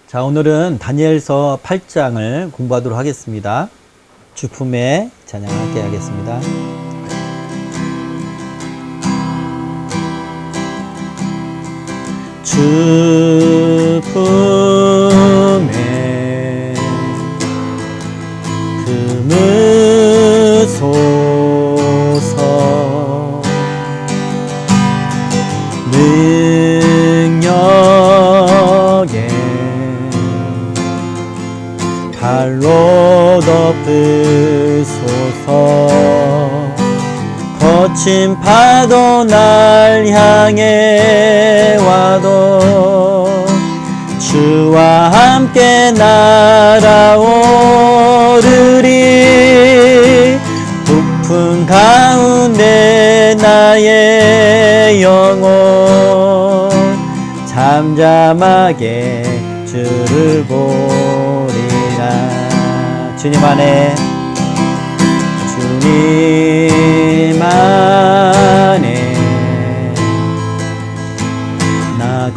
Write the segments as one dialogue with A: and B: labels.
A: 자, 오늘은 다니엘서 8장을 공부하도록 하겠습니다. 주품의 찬양 함께 하겠습니다. 주품의 금으소서 능력에 발로 덮으소서. 거친 파도 날 향해 와도 주와 함께 날아오르리. 부푼 가운데 나의 영혼 잠잠하게 주를 보리라. 주님 안에 주님 안에 나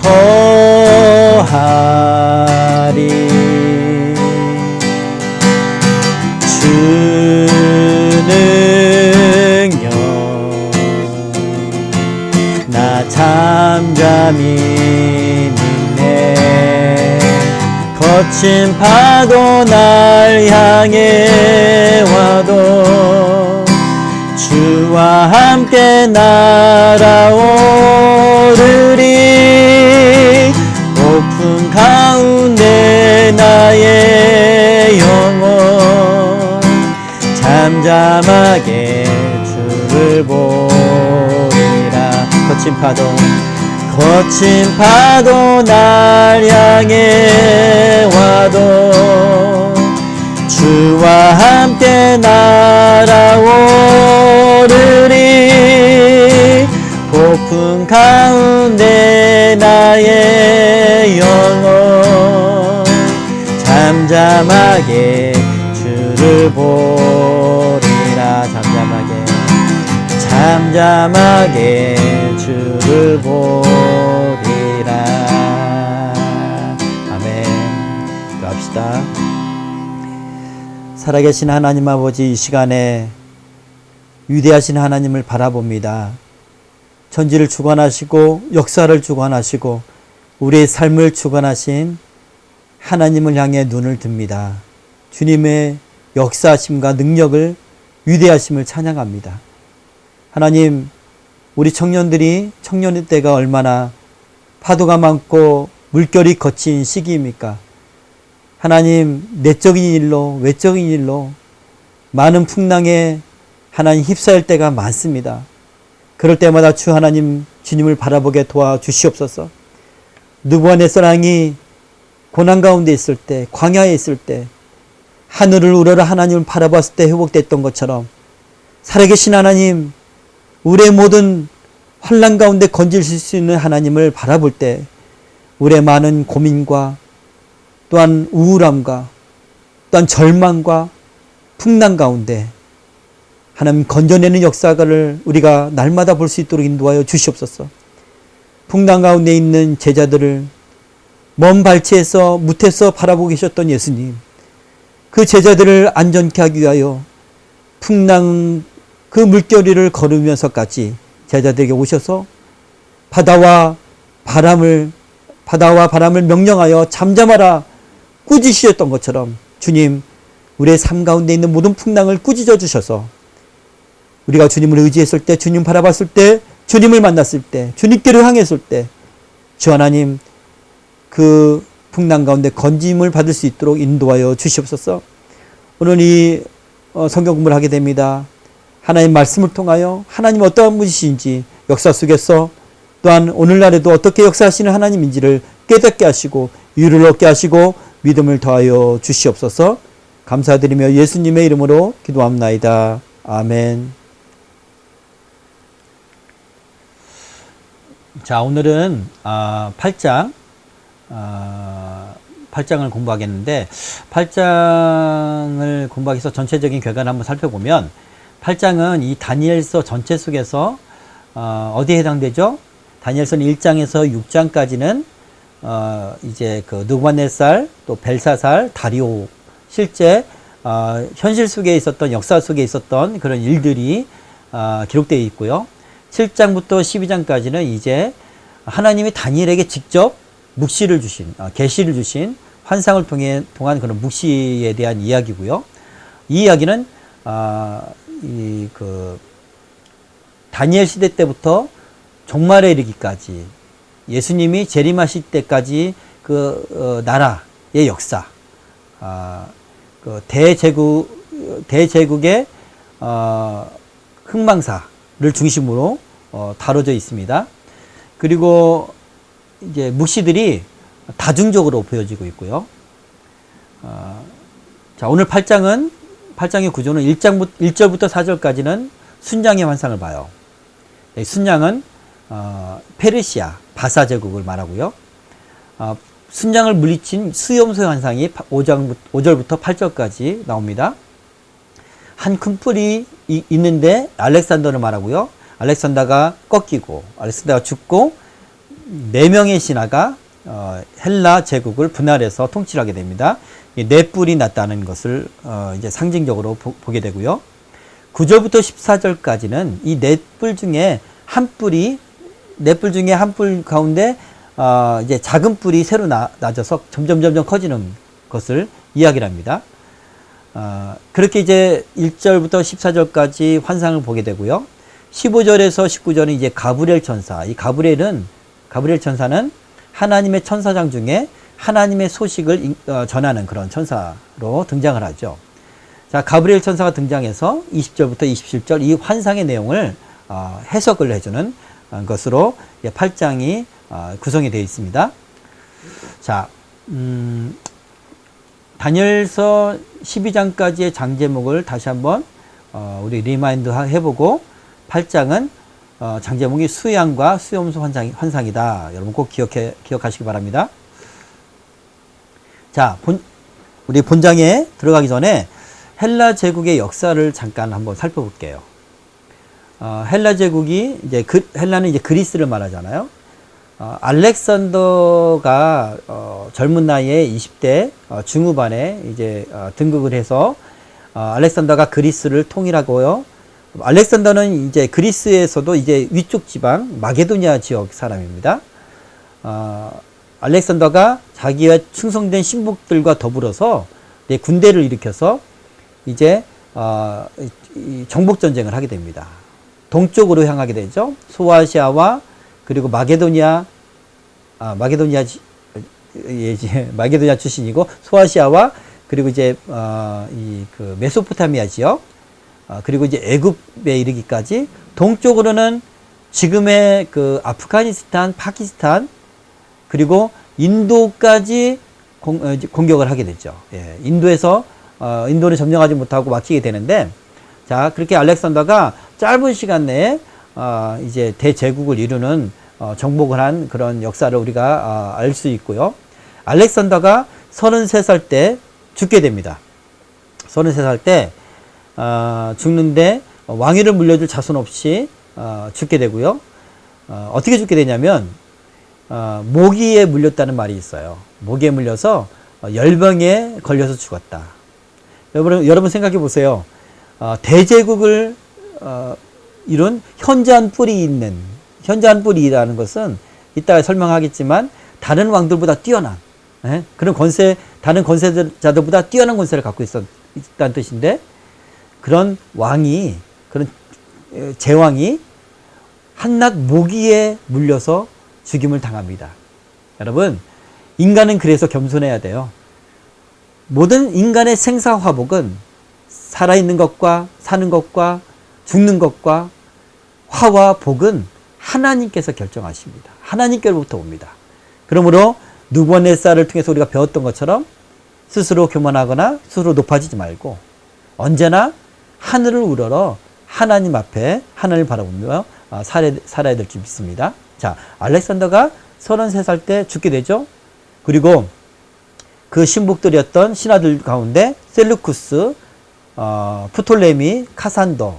A: 거하리. 주 능력 나 잠잠히 믿네. 거친 파도 날 향해 와도 주와 함께 날아오르리. 높은 가운데 나의 영혼 잠잠하게 주를 보리라. 거친 파도 날 향해 와도 주와 함께 날아오르리. 폭풍 가운데 나의 영혼 잠잠하게 주를 보리라. 잠잠하게 주를 보리라. 아멘. 기도합시다. 살아계신 하나님 아버지, 이 시간에 위대하신 하나님을 바라봅니다. 천지를 주관하시고 역사를 주관하시고 우리의 삶을 주관하신 하나님을 향해 눈을 듭니다. 주님의 역사하심과 능력을, 위대하심을 찬양합니다. 하나님, 우리 청년들이 청년의 때가 얼마나 파도가 많고 물결이 거친 시기입니까? 하나님, 내적인 일로 외적인 일로 많은 풍랑에 하나님 휩싸일 때가 많습니다. 그럴 때마다 주 하나님, 주님을 바라보게 도와주시옵소서. 느부갓네살 왕이 고난 가운데 있을 때, 광야에 있을 때 하늘을 우러러 하나님을 바라봤을 때 회복됐던 것처럼 살아계신 하나님, 우리의 모든 환난 가운데 건지실 수 있는 하나님을 바라볼 때 우리의 많은 고민과 또한 우울함과 또한 절망과 풍랑 가운데 하나님 건져내는 역사를 우리가 날마다 볼 수 있도록 인도하여 주시옵소서. 풍랑 가운데 있는 제자들을 먼 발치에서 무태서 바라보고 계셨던 예수님, 그 제자들을 안전케 하기 위하여 풍랑 그 물결위를 걸으면서까지 제자들에게 오셔서 바다와 바람을 명령하여 잠잠하라 꾸짖으셨던 것처럼 주님, 우리의 삶 가운데 있는 모든 풍랑을 꾸짖어 주셔서 우리가 주님을 의지했을 때, 주님 바라봤을 때, 주님을 만났을 때, 주님께로 향했을 때 주 하나님, 그 풍랑 가운데 건짐을 받을 수 있도록 인도하여 주시옵소서. 오늘 이 성경 공부를 하게 됩니다. 하나님 말씀을 통하여 하나님 어떠한 분이신지, 역사 속에서 또한 오늘날에도 어떻게 역사하시는 하나님인지를 깨닫게 하시고 위로를 얻게 하시고 믿음을 더하여 주시옵소서. 감사드리며 예수님의 이름으로 기도합나이다. 아멘. 자, 오늘은 8장을 공부하겠는데, 8장을 공부하기 위해서 전체적인 결과를 한번 살펴보면 8장은 이 다니엘서 전체 속에서 어디에 해당되죠? 다니엘서는 1장에서 6장까지는 이제 그 느부갓네살, 또 벨사살, 다리오, 실제 현실 속에 있었던, 역사 속에 있었던 그런 일들이 기록되어 있고요. 7장부터 12장까지는 이제 하나님이 다니엘에게 직접 묵시를 주신, 계시를 주신 환상을 통한 그런 묵시에 대한 이야기고요. 이 이야기는 다니엘 시대 때부터 종말에 이르기까지, 예수님이 재림하실 때까지 그 나라의 역사, 그 대제국의 흥망사를 중심으로 다뤄져 있습니다. 그리고 이제 묵시들이 다중적으로 보여지고 있고요. 자, 오늘 8장의 구조는 1절부터 4절까지는 순장의 환상을 봐요. 순장은 페르시아, 바사 제국을 말하고요. 순장을 물리친 수염소의 환상이 5절부터 8절까지 나옵니다. 한 큰 뿔이 있는데 알렉산더를 말하고요. 알렉산더가 꺾이고 알렉산더가 죽고 4명의 신하가 헬라 제국을 분할해서 통치하게 됩니다. 이 4뿔이 났다는 것을 이제 상징적으로 보게 되고요. 9절부터 14절까지는 이 4뿔 중에 한 뿔이, 4뿔 중에 한 뿔 가운데 이제 작은 뿔이 새로 낮아서 점점 커지는 것을 이야기를 합니다. 그렇게 이제 1절부터 14절까지 환상을 보게 되고요. 15절에서 19절은 이제 가브리엘 천사. 이 가브리엘 천사는 하나님의 천사장 중에 하나님의 소식을 전하는 그런 천사로 등장을 하죠. 자, 가브리엘 천사가 등장해서 20절부터 27절 이 환상의 내용을 해석을 해주는 것으로 8장이 구성이 되어 있습니다. 자, 다니엘서 12장까지의 장 제목을 다시 한번 우리 리마인드 해보고 8장은 장 제목이 수양과 수염소 환상이다. 여러분 꼭 기억하시기 바랍니다. 자, 우리 본장에 들어가기 전에 헬라 제국의 역사를 잠깐 한번 살펴볼게요. 헬라 제국이 헬라는 이제 그리스를 말하잖아요. 알렉산더가 젊은 나이에 20대 중후반에 이제 등극을 해서 알렉산더가 그리스를 통일하고요. 알렉산더는 이제 그리스에서도 이제 위쪽 지방 마게도니아 지역 사람입니다. 알렉산더가 자기와 충성된 신복들과 더불어서 군대를 일으켜서 이제 정복 전쟁을 하게 됩니다. 동쪽으로 향하게 되죠. 소아시아와 그리고 마게도니아 출신이고 소아시아와 그리고 이제 그 메소포타미아 지역 그리고 이제 애굽에 이르기까지 동쪽으로는 지금의 그 아프가니스탄, 파키스탄 그리고 인도까지 공격을 하게 됐죠. 예, 인도는 점령하지 못하고 막히게 되는데, 자, 그렇게 알렉산더가 짧은 시간 내에 이제 대제국을 이루는 정복을 한 그런 역사를 우리가 알 수 있고요. 알렉산더가 33살 때 죽게 됩니다. 33살 때 죽는데 왕위를 물려줄 자손 없이 죽게 되고요. 어떻게 죽게 되냐면 모기에 물렸다는 말이 있어요. 모기에 물려서 열병에 걸려서 죽었다. 여러분 생각해 보세요. 대제국을 이룬 현저한 뿔이라는 것은 이따가 설명하겠지만 다른 왕들보다 뛰어난 그런 다른 권세자들보다 뛰어난 권세를 갖고 있다는 뜻인데, 그런 제왕이 한낱 모기에 물려서 죽임을 당합니다. 여러분, 인간은 그래서 겸손해야 돼요. 모든 인간의 생사화복은 살아있는 것과 사는 것과 죽는 것과 화와 복은 하나님께서 결정하십니다. 하나님께로부터 옵니다. 그러므로 느부갓네살을 통해서 우리가 배웠던 것처럼 스스로 교만하거나 스스로 높아지지 말고 언제나 하늘을 우러러 하나님 앞에 하늘을 바라보며 살아야 될 줄 믿습니다. 자, 알렉산더가 33살 때 죽게 되죠. 그리고 그 신복들이었던 신하들 가운데 셀루쿠스, 프톨레미, 카산더,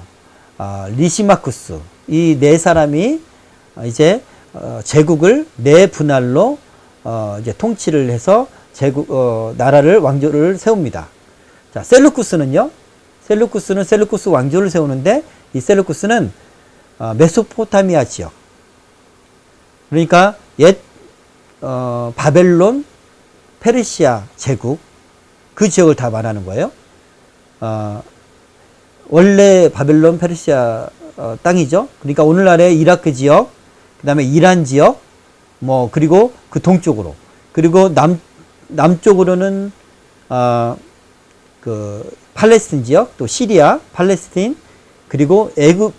A: 리시마쿠스 이 4사람이 이제 제국을 4분할로 이제 통치를 해서 나라를 왕조를 세웁니다. 자, 셀루쿠스는요. 셀루쿠스는 셀루쿠스 왕조를 세우는데 이 셀루쿠스는 메소포타미아 지역. 그러니까 옛 바벨론, 페르시아 제국 그 지역을 다 말하는 거예요. 원래 바벨론, 페르시아 땅이죠. 그러니까 오늘날의 이라크 지역, 그 다음에 이란 지역, 뭐 그리고 그 동쪽으로, 그리고 남쪽으로는 그 팔레스틴 지역, 또 시리아, 팔레스틴, 그리고 애굽,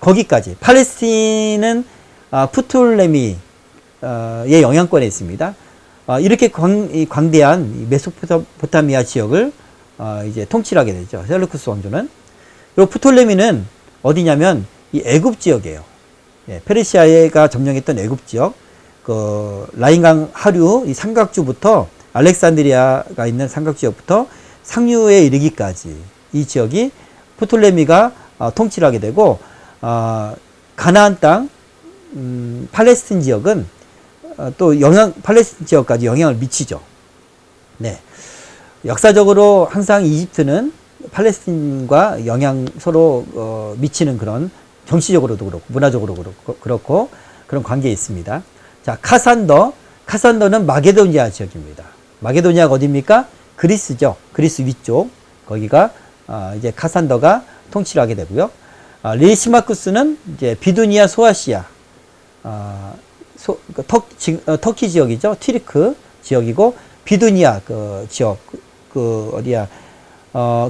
A: 거기까지. 팔레스틴은 프톨레미의 영향권에 있습니다. 이렇게 광대한 메소포타미아 지역을 이제 통치를 하게 되죠. 셀루쿠스 왕조는. 그리고 프톨레미는 어디냐면 이 애굽 지역이에요. 예, 페르시아가 점령했던 애굽 지역, 그 라인강 하류 이 삼각주부터 알렉산드리아가 있는 삼각지역부터 상류에 이르기까지 이 지역이 프톨레미가 통치를 하게 되고, 가나안 땅, 팔레스틴 지역은 또 팔레스틴 지역까지 영향을 미치죠. 네. 역사적으로 항상 이집트는 팔레스틴과 서로 미치는 그런 정치적으로도 그렇고 문화적으로도 그렇고 그런 관계에 있습니다. 자, 카산더는 마게도니아 지역입니다. 마게도니아가 어디입니까? 그리스죠. 그리스 위쪽. 거기가 이제 카산더가 통치를 하게 되고요. 리시마쿠스는 이제 비두니아 소아시아, 터키 지역이죠. 튀르크 지역이고, 비두니아 그 지역, 어디야,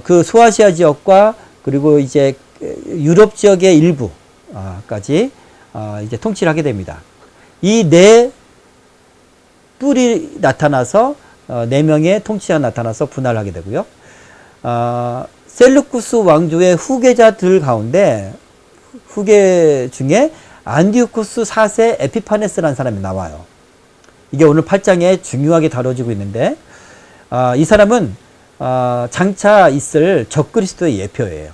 A: 그 소아시아 지역과 그리고 이제 유럽 지역의 일부까지 이제 통치를 하게 됩니다. 이 네 뿔이 나타나서 네 명의 통치자가 나타나서 분할을 하게 되고요. 셀루쿠스 왕조의 후계자들 가운데 후계 중에 안티오쿠스 4세 에피파네스라는 사람이 나와요. 이게 오늘 8장에 중요하게 다뤄지고 있는데, 이 사람은 장차 있을 적그리스도의 예표예요.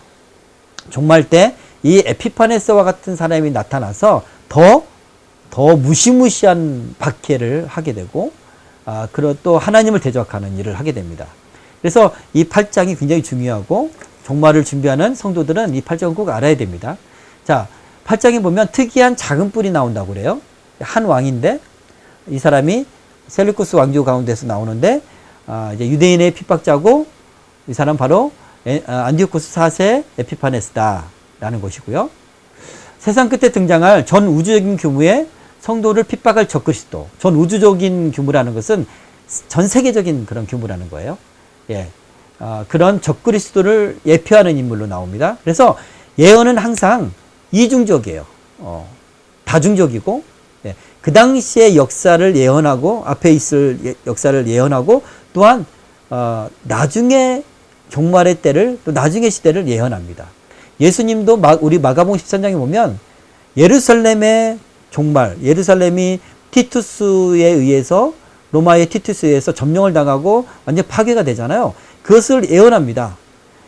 A: 종말 때 이 에피파네스와 같은 사람이 나타나서 더 무시무시한 박해를 하게 되고, 그리고 또 하나님을 대적하는 일을 하게 됩니다. 그래서 이 8장이 굉장히 중요하고, 종말을 준비하는 성도들은 이 8장을 꼭 알아야 됩니다. 자, 8장에 보면 특이한 작은 뿔이 나온다고 그래요. 한 왕인데, 이 사람이 셀루쿠스 왕조 가운데서 나오는데, 이제 유대인의 핍박자고, 이 사람 바로 안티오쿠스 4세 에피파네스다 라는 것이고요. 세상 끝에 등장할 전 우주적인 규모의 성도를 핍박할 적그리스도. 전 우주적인 규모라는 것은 전 세계적인 그런 규모라는 거예요. 예, 그런 적그리스도를 예표하는 인물로 나옵니다. 그래서 예언은 항상 이중적이에요. 다중적이고, 예, 그 당시의 역사를 예언하고, 앞에 있을 역사를 예언하고, 또한 나중에 종말의 때를, 또 나중의 시대를 예언합니다. 예수님도 우리 마가복음 13장에 보면 예루살렘의 종말, 예루살렘이 티투스에 의해서, 로마의 티투스에 의해서 점령을 당하고 완전 파괴가 되잖아요. 그것을 예언합니다.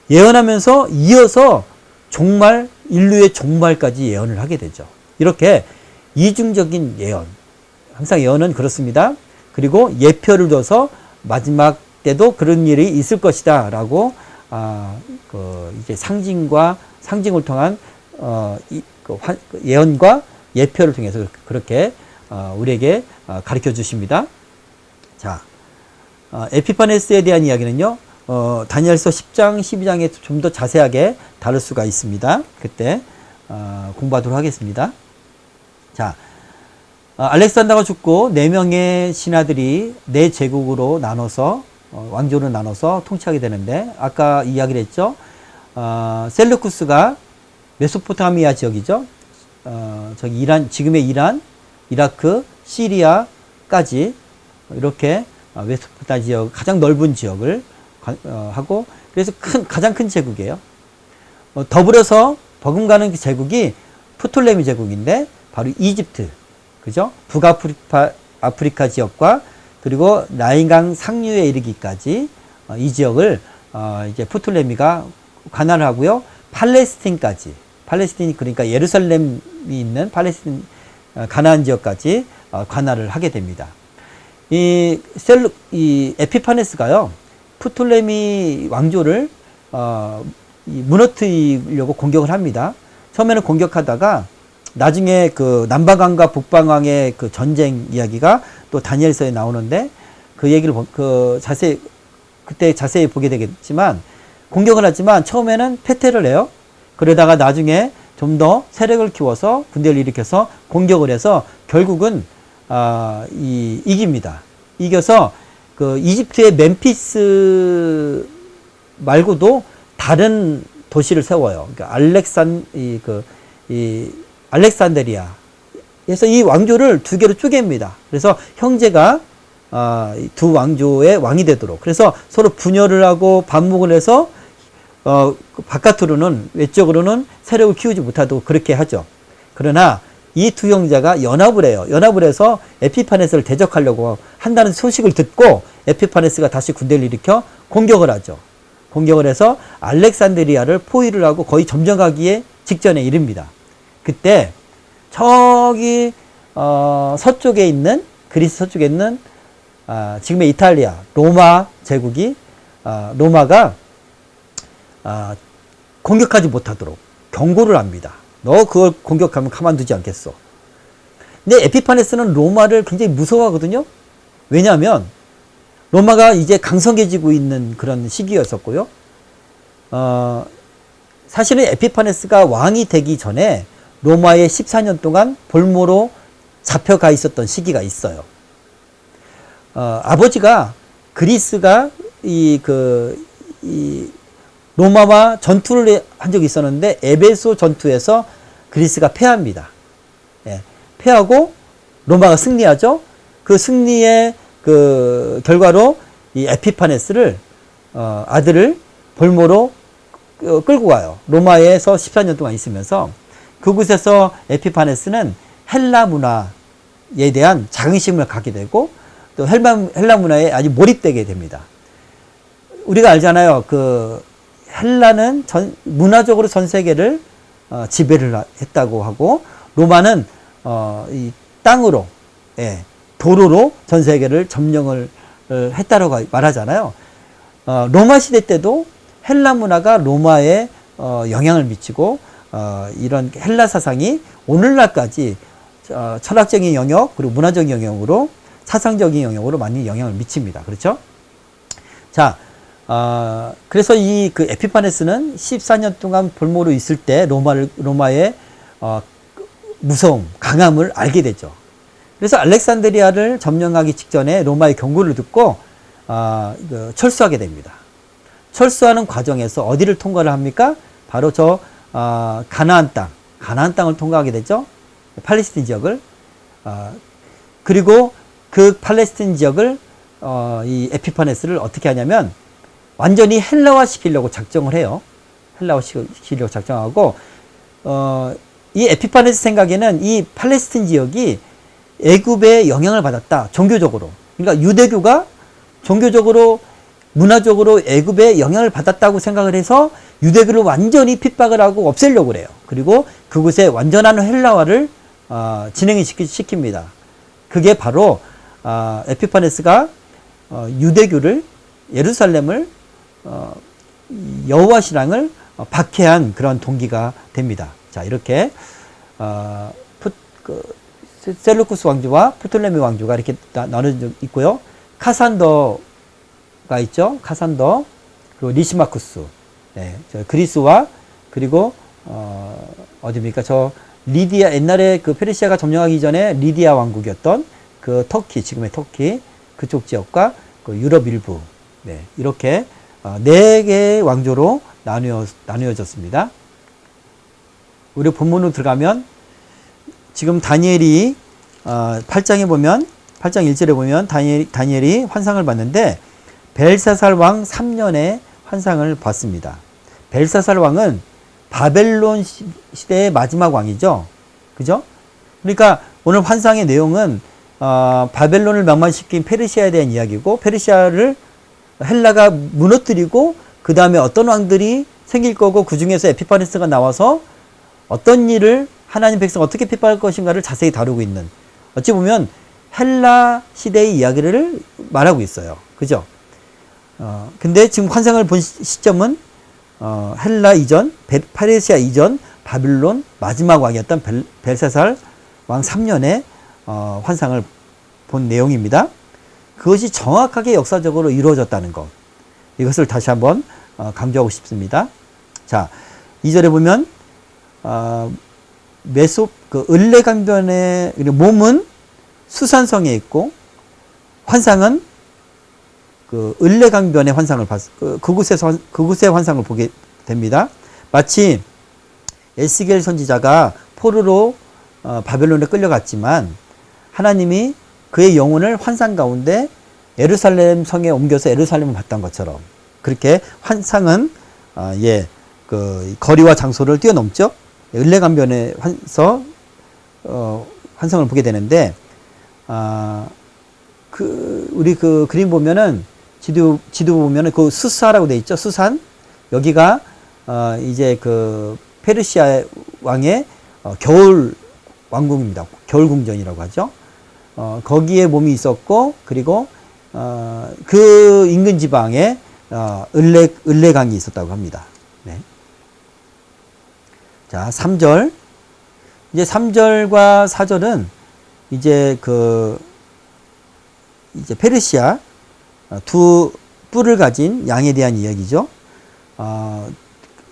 A: 예언하면서 이어서 종말, 인류의 종말까지 예언을 하게 되죠. 이렇게 이중적인 예언. 항상 예언은 그렇습니다. 그리고 예표를 둬서 마지막 때도 그런 일이 있을 것이다 라고 이제 상징을 통한 예언과 예표를 통해서 그렇게 우리에게 가르쳐 주십니다. 자, 에피파네스에 대한 이야기는요, 다니엘서 10장, 12장에 좀 더 자세하게 다룰 수가 있습니다. 그때 공부하도록 하겠습니다. 자, 알렉산더가 죽고 4명의 신하들이 4제국으로 나눠서 왕조를 나눠서 통치하게 되는데, 아까 이야기를 했죠. 셀루쿠스가 메소포타미아 지역이죠. 저기 이란, 지금의 이란, 이라크, 시리아까지 이렇게 메소포타미아 지역, 가장 넓은 지역을 하고, 그래서 가장 큰 제국이에요. 더불어서 버금가는 그 제국이 프톨레미 제국인데 바로 이집트, 그죠? 북아프리카 지역과 그리고 라인강 상류에 이르기까지 이 지역을 이제 프톨레미가 관할을 하고요. 팔레스틴까지, 팔레스틴이 그러니까 예루살렘이 있는 팔레스틴 가나안 지역까지 관할을 하게 됩니다. 이 에피파네스가요, 프톨레미 왕조를, 무너뜨리려고 공격을 합니다. 처음에는 공격하다가, 나중에 그 남방왕과 북방왕의 그 전쟁 이야기가 또 다니엘서에 나오는데, 그 얘기를, 그때 자세히 보게 되겠지만, 공격을 하지만 처음에는 패퇴를 해요. 그러다가 나중에 좀 더 세력을 키워서 군대를 일으켜서 공격을 해서 결국은 이깁니다. 이겨서 그 이집트의 멤피스 말고도 다른 도시를 세워요. 그러니까 알렉산드리아. 그래서 이 왕조를 두 개로 쪼갭니다. 그래서 형제가 두 왕조의 왕이 되도록. 그래서 서로 분열을 하고 반목을 해서 바깥으로는, 외적으로는 세력을 키우지 못하도록 그렇게 하죠. 그러나 이 두 형제가 연합을 해요. 연합을 해서 에피파네스를 대적하려고 한다는 소식을 듣고 에피파네스가 다시 군대를 일으켜 공격을 하죠. 공격을 해서 알렉산드리아를 포위를 하고 거의 점령하기에 직전에 이릅니다. 그때 저기 서쪽에 있는, 그리스 서쪽에 있는 지금의 이탈리아 로마 제국이, 로마가 공격하지 못하도록 경고를 합니다. 너 그걸 공격하면 가만두지 않겠어. 근데 에피파네스는 로마를 굉장히 무서워하거든요. 왜냐하면 로마가 이제 강성해지고 있는 그런 시기였었고요. 사실은 에피파네스가 왕이 되기 전에 로마에 14년 동안 볼모로 잡혀가 있었던 시기가 있어요. 아버지가 그리스가 로마와 전투를 한 적이 있었는데 에베소 전투에서 그리스가 패합니다. 예, 패하고 로마가 승리하죠. 그 승리의 그 결과로 이 에피파네스를 아들을 볼모로 끌고 가요. 로마에서 14년 동안 있으면서 그곳에서 에피파네스는 헬라 문화에 대한 자긍심을 갖게 되고 또 헬라 문화에 아주 몰입되게 됩니다. 우리가 알잖아요. 그 헬라는 문화적으로 전 세계를 지배를 했다고 하고, 로마는 이 땅으로, 예, 도로로 전 세계를 점령을 했다라고 말하잖아요. 로마 시대 때도 헬라 문화가 로마에 영향을 미치고, 이런 헬라 사상이 오늘날까지 철학적인 영역 그리고 문화적인 영역으로, 사상적인 영역으로 많이 영향을 미칩니다. 그렇죠? 자, 그래서 그 에피파네스는 14년 동안 볼모로 있을 때 로마의 무서움, 강함을 알게 되죠. 그래서 알렉산드리아를 점령하기 직전에 로마의 경고를 듣고 철수하게 됩니다. 철수하는 과정에서 어디를 통과를 합니까? 바로 저 가나안 땅을 통과하게 되죠. 팔레스틴 지역을. 그리고 그 팔레스틴 지역을 이 에피파네스를 어떻게 하냐면 완전히 헬라화 시키려고 작정을 해요. 헬라화 시키려고 작정하고, 이 에피파네스 생각에는 이 팔레스틴 지역이 애굽의 영향을 받았다. 종교적으로. 그러니까 유대교가 종교적으로, 문화적으로 애굽의 영향을 받았다고 생각을 해서 유대교를 완전히 핍박을 하고 없애려고 그래요. 그리고 그곳에 완전한 헬라화를 진행시킵니다. 그게 바로 에피파네스가 유대교를, 예루살렘을, 여호와 신앙을 박해한 그런 동기가 됩니다. 자, 이렇게 셀루쿠스 왕조와 프톨레미 왕조가 이렇게 나눠져 있고요. 카산더가 있죠. 카산더, 그리고 리시마쿠스, 네, 저 그리스와, 그리고 어디입니까? 저 리디아, 옛날에 그 페르시아가 점령하기 전에 리디아 왕국이었던 그 터키, 지금의 터키 그쪽 지역과 그 유럽 일부, 네, 이렇게 4개의 왕조로 나누어졌습니다. 우리 본문으로 들어가면 지금 다니엘이 8장에 보면, 8장 1절에 보면 다니엘이 환상을 봤는데 벨사살 왕 3년의 환상을 봤습니다. 벨사살 왕은 바벨론 시대의 마지막 왕이죠. 그죠? 그러니까 오늘 환상의 내용은 바벨론을 멸망시킨 페르시아에 대한 이야기고, 페르시아를 헬라가 무너뜨리고 그 다음에 어떤 왕들이 생길 거고, 그 중에서 에피파네스가 나와서 어떤 일을 하나님 백성 어떻게 핍박할 것인가를 자세히 다루고 있는, 어찌 보면 헬라 시대의 이야기를 말하고 있어요. 그죠? 근데 지금 환상을 본 시점은 헬라 이전, 페르시아 이전, 바빌론 마지막 왕이었던 벨사살 왕 3년의 환상을 본 내용입니다. 그것이 정확하게 역사적으로 이루어졌다는 것. 이것을 다시 한번 강조하고 싶습니다. 자, 2절에 보면 을레강변의 몸은 수산성에 있고 환상은 그 을레강변의 환상을 그곳의 환상을 보게 됩니다. 마치 에스겔 선지자가 포로로 바벨론에 끌려갔지만 하나님이 그의 영혼을 환상 가운데 예루살렘 성에 옮겨서 예루살렘을 봤던 것처럼 그렇게 환상은 그 거리와 장소를 뛰어넘죠. 을레강변에 환상을 보게 되는데 우리 그 그림 보면은 지도 보면은 그 수사라고 돼 있죠. 수산 여기가 이제 그 페르시아 왕의 겨울 왕궁입니다. 겨울 궁전이라고 하죠. 거기에 몸이 있었고 그리고 그 인근 지방에 을레강이 있었다고 합니다. 네. 자, 3절. 이제 3절과 4절은 이제 이제 페르시아 두 뿔을 가진 양에 대한 이야기죠.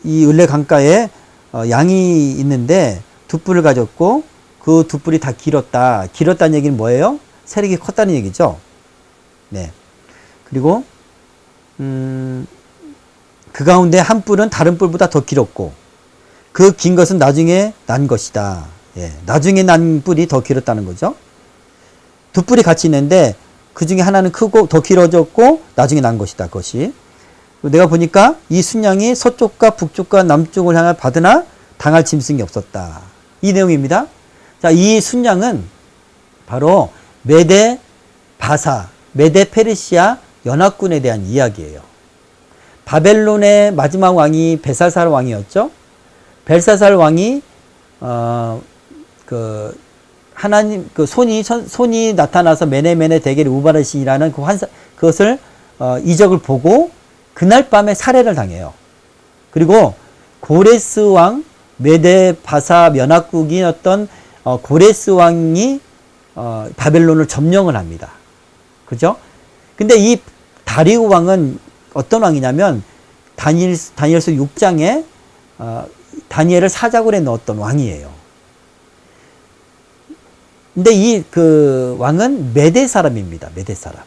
A: 이 을레 강가에 양이 있는데 두 뿔을 가졌고 그 두 뿔이 다 길었다. 길었다는 얘기는 뭐예요? 세력이 컸다는 얘기죠. 네. 그리고 그 가운데 한 뿔은 다른 뿔보다 더 길었고 그 긴 것은 나중에 난 것이다. 예, 나중에 난 뿔이 더 길었다는 거죠. 두 뿔이 같이 있는데 그 중에 하나는 크고 더 길어졌고 나중에 난 것이다. 그것이. 내가 보니까 이 순양이 서쪽과 북쪽과 남쪽을 향해 받으나 당할 짐승이 없었다. 이 내용입니다. 자, 이 순양은 바로 메데 페르시아 연합군에 대한 이야기예요. 바벨론의 마지막 왕이 벨사살 왕이었죠. 벨사살 왕이 하나님 손이 나타나서 메네메네 데겔 우바르신이라는 그것을 이적을 보고 그날 밤에 살해를 당해요. 그리고 고레스 왕 메데 바사 연합국이었던 고레스 왕이 바벨론을 점령을 합니다. 그죠? 근데 이 다리우 왕은 어떤 왕이냐면 다니엘서 6장에 다니엘을 사자굴에 넣었던 왕이에요. 근데 이 그 왕은 메대 사람입니다. 메대 사람.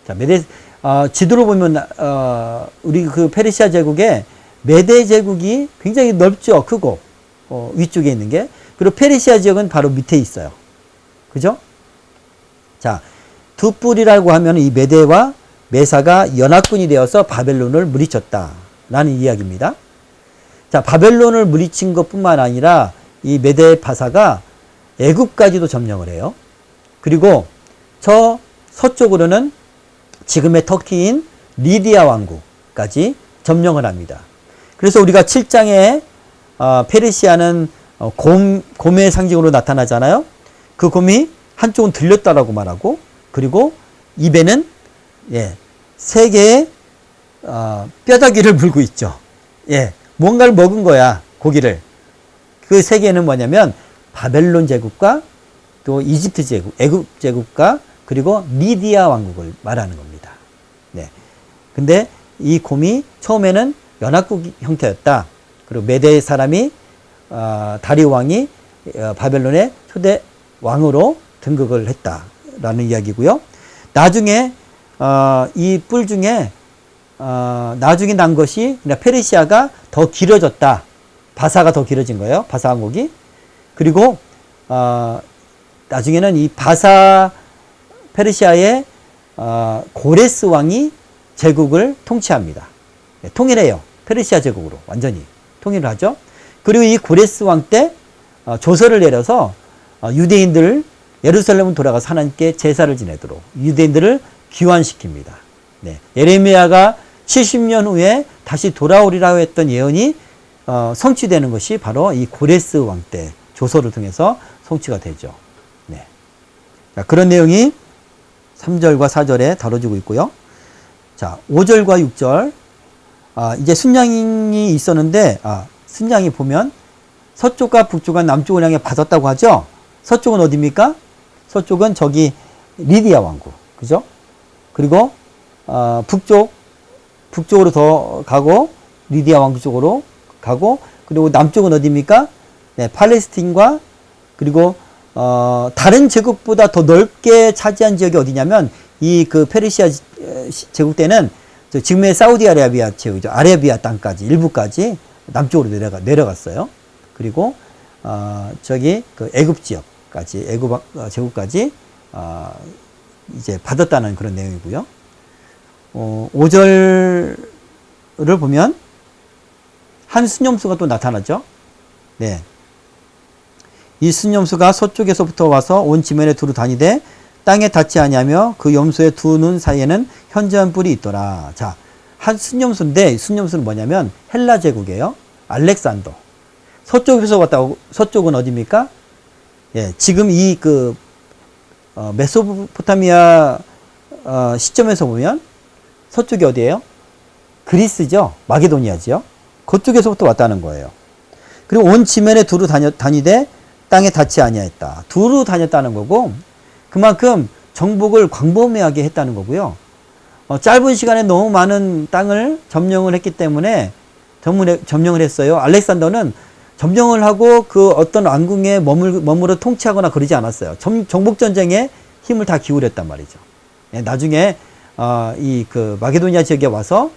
A: 자, 지도로 보면 우리 그 페르시아 제국에 메대 제국이 굉장히 넓죠. 크고 위쪽에 있는 게. 그리고 페르시아 지역은 바로 밑에 있어요. 그죠? 자, 두 뿔이라고 하면 이 메대와 메사가 연합군이 되어서 바벨론을 물리쳤다라는 이야기입니다. 자, 바벨론을 물리친 것뿐만 아니라 이 메대 바사가 애굽까지도 점령을 해요. 그리고 저 서쪽으로는 지금의 터키인 리디아 왕국까지 점령을 합니다. 그래서 우리가 7장에 페르시아는 곰의 상징으로 나타나잖아요. 그 곰이 한쪽은 들렸다라고 말하고 그리고 입에는 세 개의 뼈다귀를 물고 있죠. 뭔가를 먹은 거야, 고기를. 그 세 개는 뭐냐면 바벨론 제국과 또 이집트 제국, 애굽 제국과 그리고 리디아 왕국을 말하는 겁니다. 네. 근데 이 곰이 처음에는 연합국 형태였다. 그리고 메대 사람이 다리우 왕이 바벨론의 초대 왕으로 등극을 했다라는 이야기고요. 나중에 이 뿔 중에 나중에 난 것이 페르시아가 더 길어졌다. 바사가 더 길어진 거예요. 바사 왕국이. 그리고 나중에는 이 페르시아의 고레스 왕이 제국을 통치합니다. 통일해요. 페르시아 제국으로 완전히 통일을 하죠. 그리고 이 고레스 왕 때 조서를 내려서 유대인들 예루살렘을 돌아가서 하나님께 제사를 지내도록 유대인들을 귀환시킵니다. 네. 예레미야가 70년 후에 다시 돌아오리라고 했던 예언이 성취되는 것이 바로 이 고레스 왕 때 조서를 통해서 성취가 되죠. 네. 자, 그런 내용이 3절과 4절에 다뤄지고 있고요. 자, 5절과 6절. 이제 순양이 있었는데, 순양이 보면 서쪽과 북쪽과 남쪽을 향해 받았다고 하죠? 서쪽은 어디입니까? 서쪽은 저기 리디아 왕국. 그죠? 그리고, 북쪽으로 더 가고, 리디아 왕국 쪽으로 가고, 그리고 남쪽은 어디입니까? 네, 팔레스틴과, 그리고, 다른 제국보다 더 넓게 차지한 지역이 어디냐면, 이 그 페르시아 제국 때는 지금의 사우디아라비아 제국이죠. 아라비아 땅까지, 일부까지 남쪽으로 내려갔어요. 그리고, 저기 그 애굽 지역까지, 애굽 제국까지, 이제 받았다는 그런 내용이고요. 5절을 보면, 한 순념수가 또 나타나죠. 네. 이 순념수가 서쪽에서부터 와서 온 지면에 두루 다니되 땅에 닿지 아니하며 그 염소의 두 눈 사이에는 현저한 뿔이 있더라. 자, 한 순념수인데 순념수는 뭐냐면 헬라 제국이에요. 알렉산더. 서쪽에서 왔다고. 서쪽은 어디입니까? 예, 지금 이 그 메소포타미아 시점에서 보면 서쪽이 어디예요? 그리스죠. 마게도니아죠. 그쪽에서부터 왔다는 거예요. 그리고 온 지면에 두루 다니되 땅에 닿지 아니하였다. 두루 다녔다는 거고, 그만큼 정복을 광범위하게 했다는 거고요. 짧은 시간에 너무 많은 땅을 점령을 했기 때문에 점령을 했어요. 알렉산더는 점령을 하고 그 어떤 왕궁에 머물러 통치하거나 그러지 않았어요. 정복전쟁에 힘을 다 기울였단 말이죠. 나중에 이 그 마게도니아 지역에 와서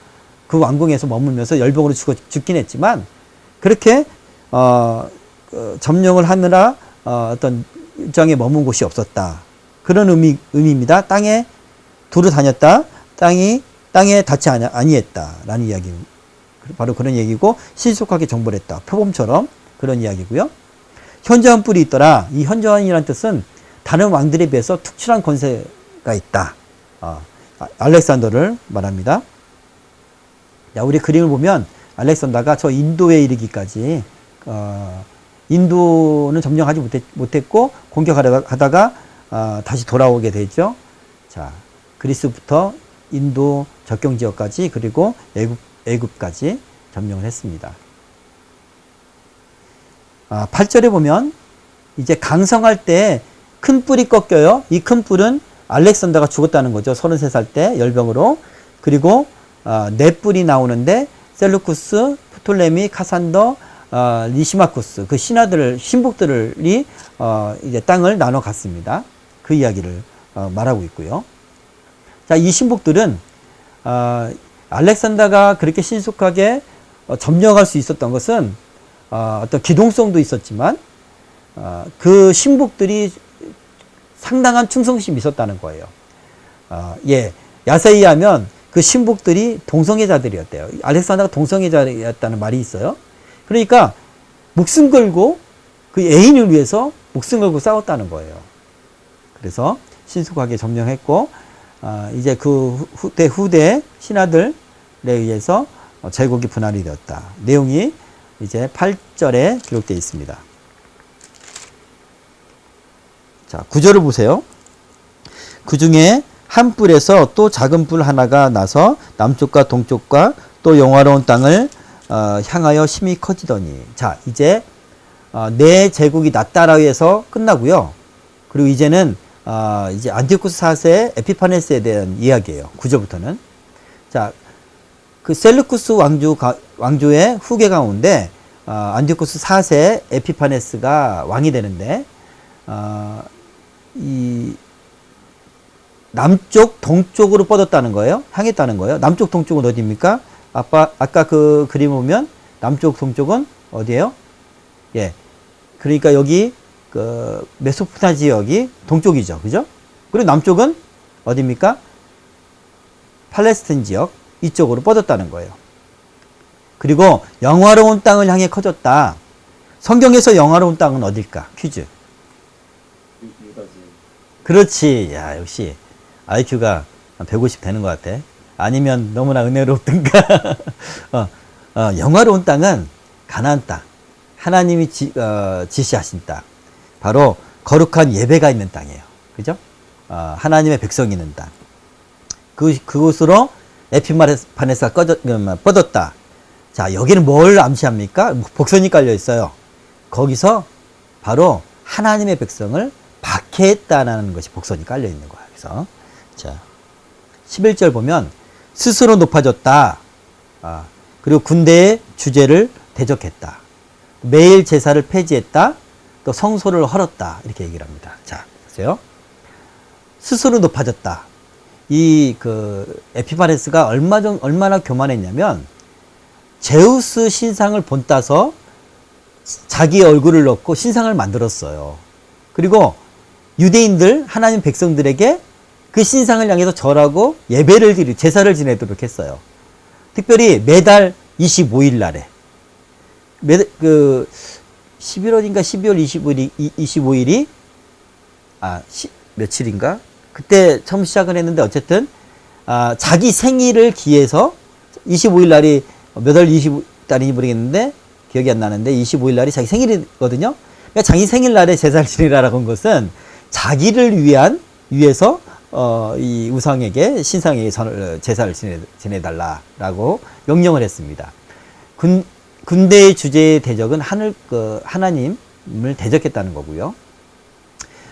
A: 그 왕궁에서 머물면서 열병으로 죽긴 했지만, 그렇게 점령을 하느라 어떤 일정에 머문 곳이 없었다. 그런 의미입니다. 땅에 두루 다녔다. 땅에 닿지 아니했다. 라는 이야기. 바로 그런 얘기고, 신속하게 정벌 했다. 표범처럼 그런 이야기고요. 현저한 뿔이 있더라. 이 현저한이라는 뜻은 다른 왕들에 비해서 특출한 권세가 있다. 알렉산더를 말합니다. 야, 우리 그림을 보면 알렉산더가 저 인도에 이르기까지, 인도는 점령하지 못했고, 공격하다가, 다시 돌아오게 되죠. 자, 그리스부터 인도 접경 지역까지, 그리고 애굽까지 점령을 했습니다. 8절에 보면, 이제 강성할 때 큰 뿔이 꺾여요. 이 큰 뿔은 알렉산더가 죽었다는 거죠. 33살 때 열병으로. 그리고, 네 뿔이 나오는데, 셀루쿠스, 프톨레미, 카산더, 리시마쿠스, 그 신복들이, 이제 땅을 나눠 갔습니다. 그 이야기를, 말하고 있고요. 자, 이 신복들은, 알렉산더가 그렇게 신속하게 점령할 수 있었던 것은, 어떤 기동성도 있었지만, 그 신복들이 상당한 충성심이 있었다는 거예요. 예. 야세히 하면 그 신복들이 동성애자들이었대요. 알렉산더가 동성애자였다는 말이 있어요. 그러니까 목숨 걸고 그 애인을 위해서 목숨 걸고 싸웠다는 거예요. 그래서 신속하게 점령했고, 이제 그 후대 신하들에 의해서 제국이 분할이 되었다. 내용이 이제 8절에 기록되어 있습니다. 자, 9절을 보세요. 그 중에 한 뿔에서 또 작은 뿔 하나가 나서 남쪽과 동쪽과 또 영화로운 땅을 향하여 심히 커지더니. 자, 이제 네 제국이 났다라고 해서 끝나고요. 그리고 이제는 이제 안티오쿠스 4세 에피파네스에 대한 이야기예요. 9절부터는. 자, 그 셀루쿠스 왕조의 후계 가운데 안티오쿠스 4세 에피파네스가 왕이 되는데, 이 남쪽 동쪽으로 뻗었다는 거예요. 향했다는 거예요. 남쪽 동쪽은 어디입니까? 아까 그 그림 보면 남쪽 동쪽은 어디예요? 예. 그러니까 여기 그 메소포타미아 지역이 동쪽이죠. 그죠? 그리고 남쪽은 어디입니까? 팔레스타인 지역 이쪽으로 뻗었다는 거예요. 그리고 영화로운 땅을 향해 커졌다. 성경에서 영화로운 땅은 어딜까? 퀴즈. 그렇지. 야, 역시 IQ가 150 되는 것 같아. 아니면 너무나 은혜롭든가. 영화로운 땅은 가나안 땅. 하나님이 지시하신 땅. 바로 거룩한 예배가 있는 땅이에요. 그죠? 하나님의 백성이 있는 땅. 그곳으로 에피파네스가 뻗었다. 자, 여기는 뭘 암시합니까? 복선이 깔려 있어요. 거기서 바로 하나님의 백성을 박해했다는 것이 복선이 깔려 있는 거야. 그래서 자, 11절 보면 스스로 높아졌다. 그리고 군대의 주제를 대적했다. 매일 제사를 폐지했다. 또 성소를 헐었다. 이렇게 얘기를 합니다. 자, 보세요. 스스로 높아졌다. 이 에피파네스가 얼마나 교만했냐면 제우스 신상을 본따서 자기 얼굴을 넣고 신상을 만들었어요. 그리고 유대인들, 하나님 백성들에게 그 신상을 향해서 절하고 예배를 드리고 제사를 지내도록 했어요. 특별히 매달 25일 날에 11월인가 12월 25일이 며칠인가? 그때 처음 시작을 했는데 어쨌든 자기 생일을 기해서 25일 날이 몇 월 20달인지 모르겠는데 기억이 안 나는데 25일 날이 자기 생일이거든요. 그러니까 자기 생일날에 제사를 지내라라고 한 것은 자기를 위해서 이 우상에게 신상에게 제사를 지내달라라고 명령을 했습니다. 군대의 주제의 대적은 하나님을 대적했다는 거고요.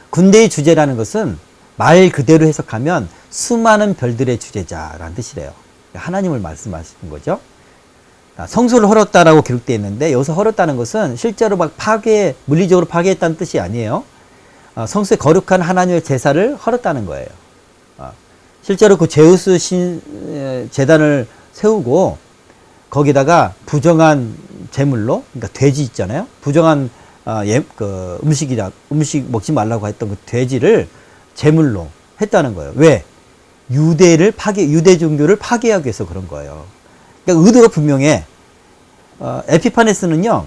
A: 군대의 주제라는 것은 말 그대로 해석하면 수많은 별들의 주제자라는 뜻이래요. 하나님을 말씀하시는 거죠. 성소를 헐었다라고 기록되어 있는데 여기서 헐었다는 것은 실제로 막 물리적으로 파괴했다는 뜻이 아니에요. 성소의 거룩한 하나님의 제사를 헐었다는 거예요. 실제로 그 제우스 제단을 세우고 거기다가 부정한 제물로, 그러니까 돼지 있잖아요. 부정한 음식 먹지 말라고 했던 그 돼지를 제물로 했다는 거예요. 왜? 유대 종교를 파괴하기 위해서 그런 거예요. 그러니까 의도가 분명해. 에피파네스는요,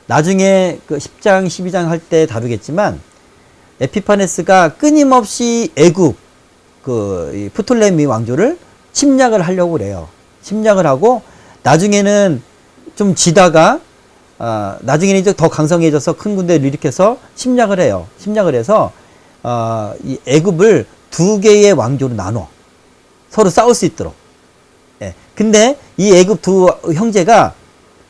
A: 나중에 10장, 12장 할 때 다루겠지만, 에피파네스가 끊임없이 애국, 프톨레미 왕조를 침략을 하려고 그래요. 침략을 하고, 나중에는 좀 지다가, 나중에는 이제 더 강성해져서 큰 군대를 일으켜서 침략을 해요. 침략을 해서, 이 애굽을 두 개의 왕조로 나눠. 서로 싸울 수 있도록. 예. 근데 이 애굽 두 형제가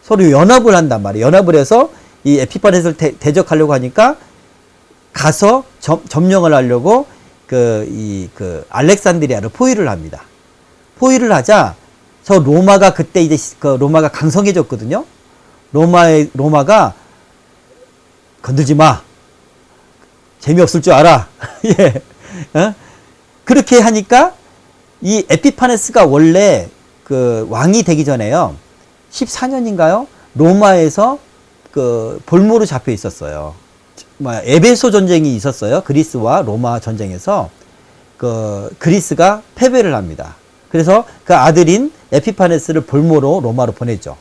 A: 서로 연합을 한단 말이에요. 연합을 해서 이 에피파네스를 대적하려고 하니까 가서 점령을 하려고 알렉산드리아를 포위를 합니다. 포위를 하자 저 로마가 그때 이제 로마가 강성해졌거든요. 로마가 건들지 마. 재미없을 줄 알아. 예. 그렇게 하니까 이 에피파네스가 원래 왕이 되기 전에요. 14년인가요? 로마에서 볼모로 잡혀 있었어요. 에베소 전쟁이 있었어요. 그리스와 로마 전쟁에서 그리스가 패배를 합니다. 그래서 그 아들인 에피파네스를 볼모로 로마로 보내죠.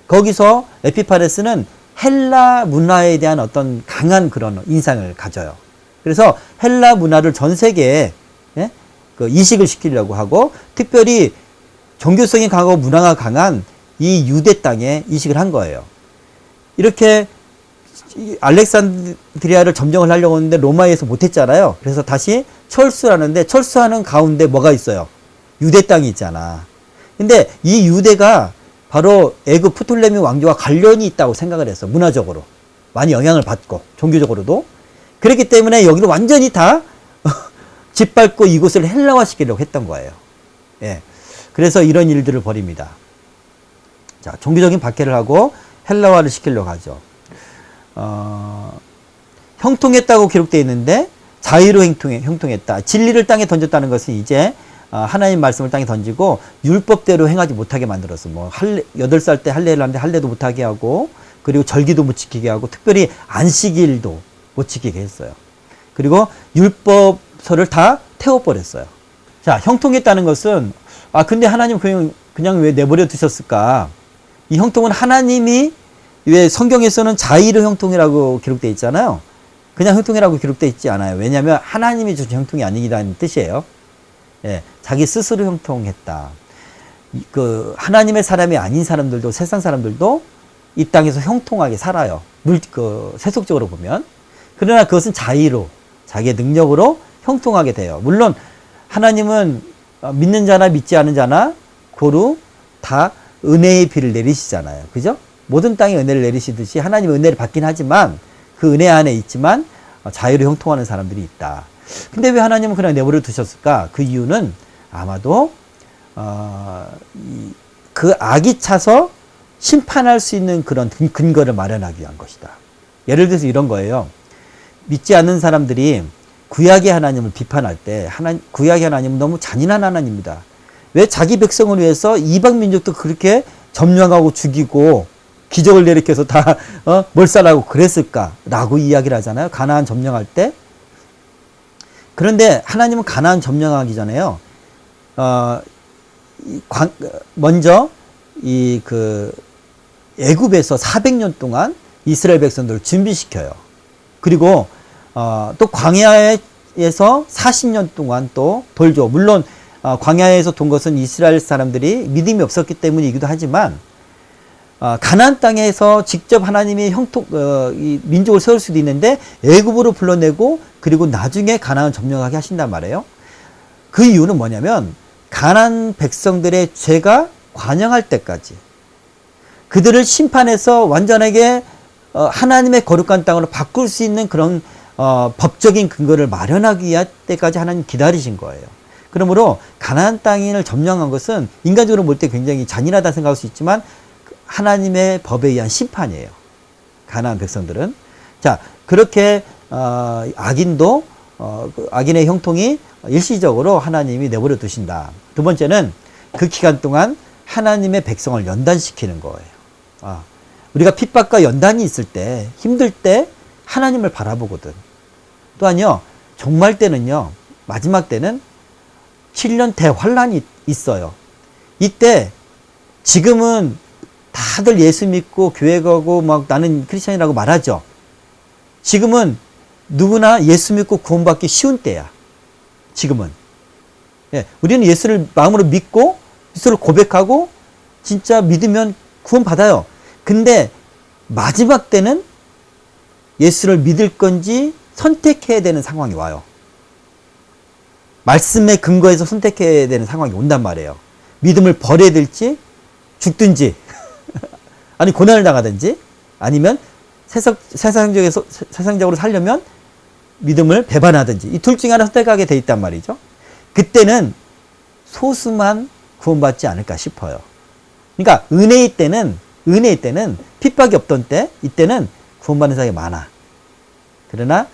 A: 거기서 에피파네스는 헬라 문화에 대한 어떤 강한 그런 인상을 가져요. 그래서 헬라 문화를 전 세계에 이식을 시키려고 하고 특별히 종교성이 강하고 문화가 강한 이 유대 땅에 이식을 한 거예요. 이렇게 알렉산드리아를 점령을 하려고 했는데 로마에서 못했잖아요. 그래서 다시 철수하는데 철수하는 가운데 뭐가 있어요? 유대 땅이 있잖아. 근데 이 유대가 바로 애굽 프톨레미 왕조와 관련이 있다고 생각을 했어. 문화적으로 많이 영향을 받고 종교적으로도. 그렇기 때문에 여기를 완전히 다 짓밟고 이곳을 헬라화시키려고 했던 거예요. 예. 그래서 이런 일들을 벌입니다. 자, 종교적인 박해를 하고 헬라화를 시키려고 하죠. 형통했다고 기록되어 있는데 자의로 형통했다. 진리를 땅에 던졌다는 것은 이제 하나님 말씀을 땅에 던지고 율법대로 행하지 못하게 만들었어. 8살 때 할례를 하는데 할례도 못하게 하고 그리고 절기도 못 지키게 하고 특별히 안식일도 못 지키게 했어요. 그리고 율법서를 다 태워버렸어요. 자, 형통했다는 것은 근데 하나님 그냥 왜 내버려 두셨을까? 이 형통은 하나님이 왜 성경에서는 자의로 형통이라고 기록되어 있잖아요. 그냥 형통이라고 기록되어 있지 않아요. 왜냐하면 하나님이 주신 형통이 아니라는 뜻이에요. 예, 자기 스스로 형통했다. 하나님의 사람이 아닌 사람들도 세상 사람들도 이 땅에서 형통하게 살아요. 세속적으로 보면. 그러나 그것은 자의로 자기의 능력으로 형통하게 돼요. 물론 하나님은 믿는 자나 믿지 않은 자나 고루 다 은혜의 비를 내리시잖아요. 그죠? 모든 땅에 은혜를 내리시듯이 하나님의 은혜를 받긴 하지만 그 은혜 안에 있지만 자유로 형통하는 사람들이 있다. 근데 왜 하나님은 그냥 내버려 두셨을까? 그 이유는 아마도 그 악이 차서 심판할 수 있는 그런 근거를 마련하기 위한 것이다. 예를 들어서 이런 거예요. 믿지 않는 사람들이 구약의 하나님을 비판할 때 구약의 하나님은 너무 잔인한 하나님입니다. 왜 자기 백성을 위해서 이방 민족도 그렇게 점령하고 죽이고 기적을 일으켜서 다 몰살하고 그랬을까라고 이야기를 하잖아요. 가나안 점령할 때. 그런데 하나님은 가나안 점령하기 전에요. 먼저 애굽에서 400년 동안 이스라엘 백성들을 준비시켜요. 그리고 또 광야에서 40년 동안 또 돌죠. 물론 광야에서 돈 것은 이스라엘 사람들이 믿음이 없었기 때문이기도 하지만 가나안 땅에서 직접 하나님이 이 민족을 세울 수도 있는데 애굽으로 불러내고 그리고 나중에 가나안 점령하게 하신단 말이에요. 그 이유는 뭐냐면 가나안 백성들의 죄가 관영할 때까지 그들을 심판해서 완전하게 하나님의 거룩한 땅으로 바꿀 수 있는 그런 법적인 근거를 마련하기 위한 때까지 하나님 기다리신 거예요. 그러므로 가나안 땅을 점령한 것은 인간적으로 볼 때 굉장히 잔인하다 생각할 수 있지만 하나님의 법에 의한 심판이에요. 가나안 백성들은. 자, 그렇게 악인도 악인의 형통이 일시적으로 하나님이 내버려 두신다. 두 번째는 그 기간 동안 하나님의 백성을 연단시키는 거예요. 우리가 핍박과 연단이 있을 때, 힘들 때 하나님을 바라보거든. 또한요, 종말 때는요, 마지막 때는 7년 대환란이 있어요. 이때 지금은 다들 예수 믿고 교회 가고 막 나는 크리스천이라고 말하죠. 지금은 누구나 예수 믿고 구원받기 쉬운 때야. 지금은. 예, 우리는 예수를 마음으로 믿고 예수를 고백하고 진짜 믿으면 구원받아요. 근데 마지막 때는 예수를 믿을 건지 선택해야 되는 상황이 와요. 말씀에 근거해서 선택해야 되는 상황이 온단 말이에요. 믿음을 버려야 될지 죽든지 아니 고난을 당하든지 아니면 세상적으로 살려면 믿음을 배반하든지 이 둘 중에 하나 선택하게 돼 있단 말이죠. 그때는 소수만 구원받지 않을까 싶어요. 그러니까 은혜의 때는 핍박이 없던 때 이때는 구원받는 사람이 많아. 그러나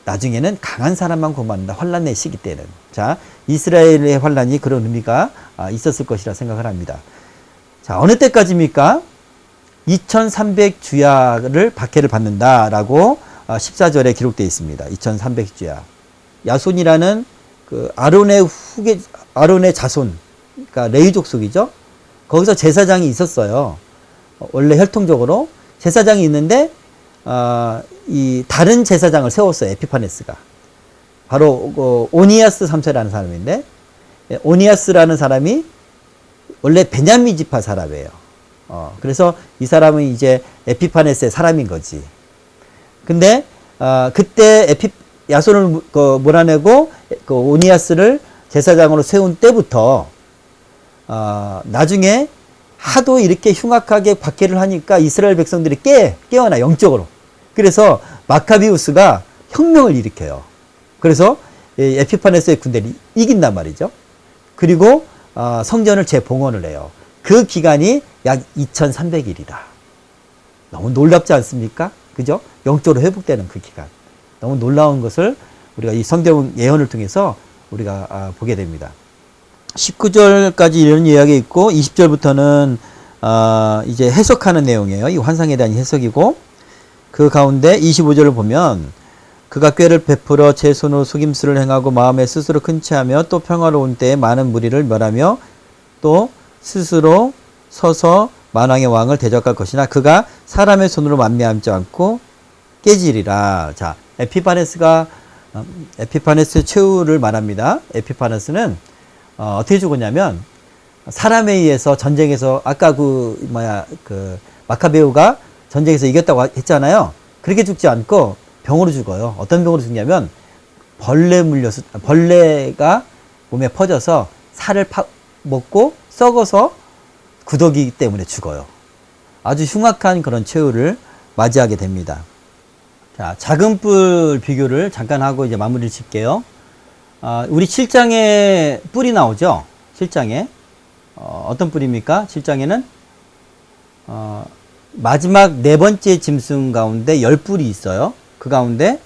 A: 나중에는 강한 사람만 구원받는다. 환란의 시기 때는. 자, 이스라엘의 환란이 그런 의미가 있었을 것이라 생각을 합니다. 자, 어느 때까지입니까? 2300주야를 박해를 받는다라고 14절에 기록되어 있습니다. 2300주야. 야손이라는 그 아론의 자손, 그러니까 레위 족속이죠. 거기서 제사장이 있었어요. 원래 혈통적으로 제사장이 있는데 이 다른 제사장을 세웠어요. 에피파네스가. 바로 오니아스 3세라는 사람인데 오니아스라는 사람이 원래 베냐민 지파 사람이에요. 그래서 이 사람은 이제 에피파네스의 사람인 거지. 근데 그때 야손을 몰아내고 그 오니아스를 제사장으로 세운 때부터 나중에 하도 이렇게 흉악하게 박해를 하니까 이스라엘 백성들이 깨어나 영적으로. 그래서 마카비우스가 혁명을 일으켜요. 그래서 에피파네스의 군대를 이긴단 말이죠. 그리고 성전을 재봉헌을 해요. 그 기간이 약 2300일이다. 너무 놀랍지 않습니까? 그죠? 영적으로 회복되는 그 기간. 너무 놀라운 것을 우리가 이 성경 예언을 통해서 우리가 보게 됩니다. 19절까지 이런 이야기 있고 20절부터는 이제 해석하는 내용이에요. 이 환상에 대한 해석이고 그 가운데 25절을 보면 그가 꾀를 베풀어 제 손으로 속임수를 행하고 마음에 스스로 큰 체하며 또 평화로운 때에 많은 무리를 멸하며 또 스스로 서서 만왕의 왕을 대적할 것이나 그가 사람의 손으로 만미하지 않고 깨지리라. 자, 에피파네스의 최후를 말합니다. 에피파네스는 어떻게 죽었냐면 사람에 의해서 전쟁에서 아까 마카베우가 전쟁에서 이겼다고 했잖아요. 그렇게 죽지 않고 병으로 죽어요. 어떤 병으로 죽냐면 벌레가 몸에 퍼져서 살을 먹고 썩어서 구더기 때문에 죽어요. 아주 흉악한 그런 최후를 맞이하게 됩니다. 자, 작은 뿔 비교를 잠깐 하고 이제 마무리를 짓게요. 우리 7장에 뿔이 나오죠? 7장에. 어떤 뿔입니까? 7장에는, 마지막 네 번째 짐승 가운데 10뿔이 있어요. 그 가운데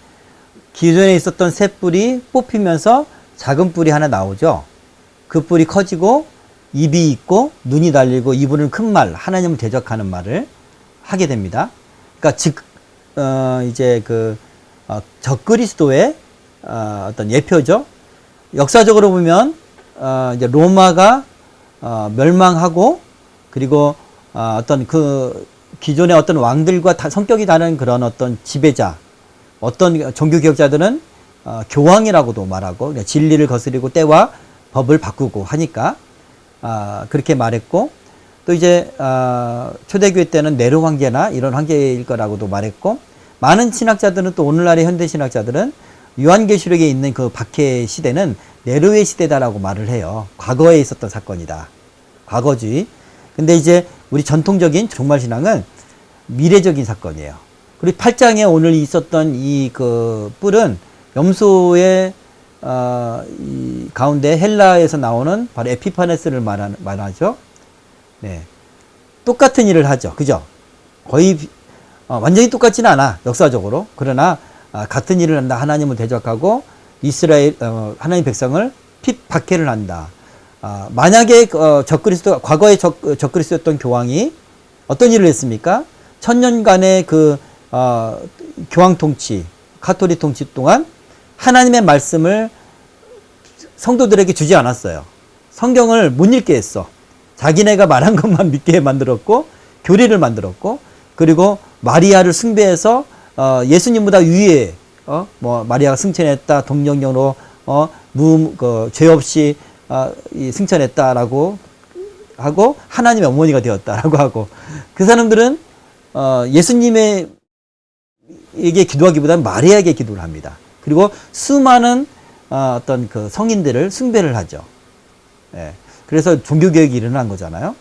A: 기존에 있었던 세 뿔이 뽑히면서 작은 뿔이 하나 나오죠. 그 뿔이 커지고 입이 있고 눈이 달리고 입으로는 큰 말, 하나님을 대적하는 말을 하게 됩니다. 그러니까 이제 적그리스도의 어떤 예표죠. 역사적으로 보면 이제 로마가 멸망하고 그리고 어떤 기존의 어떤 왕들과 성격이 다른 그런 어떤 지배자, 어떤 종교개혁자들은 교황이라고도 말하고 진리를 거스리고 때와 법을 바꾸고 하니까 그렇게 말했고, 또 이제 초대교회 때는 네로 황제나 이런 황제일 거라고도 말했고, 많은 신학자들은 또 오늘날의 현대 신학자들은 요한계시록에 있는 그 박해 시대는 네로의 시대다라고 말을 해요. 과거에 있었던 사건이다. 과거주의. 근데 이제 우리 전통적인 종말신앙은 미래적인 사건이에요. 그리고 8장에 오늘 있었던 이 뿔은 염소의 이 가운데 헬라에서 나오는 바로 에피파네스를 말하죠. 네. 똑같은 일을 하죠. 그죠? 거의 완전히 똑같지는 않아. 역사적으로. 그러나 같은 일을 한다. 하나님을 대적하고 이스라엘 하나님 백성을 박해를 한다. 만약에 과거에 적그리스도였던 교황이 어떤 일을 했습니까? 1000년간의 교황 통치, 가톨릭 통치 동안 하나님의 말씀을 성도들에게 주지 않았어요. 성경을 못 읽게 했어. 자기네가 말한 것만 믿게 만들었고, 교리를 만들었고, 그리고 마리아를 숭배해서 예수님보다 위에 마리아가 승천했다, 동정녀로 죄 없이 승천했다라고 하고 하나님의 어머니가 되었다라고 하고, 그 사람들은 예수님에게 기도하기보다는 마리아에게 기도를 합니다. 그리고 수많은 어떤 성인들을 숭배를 하죠. 예. 그래서 종교개혁이 일어난 거잖아요.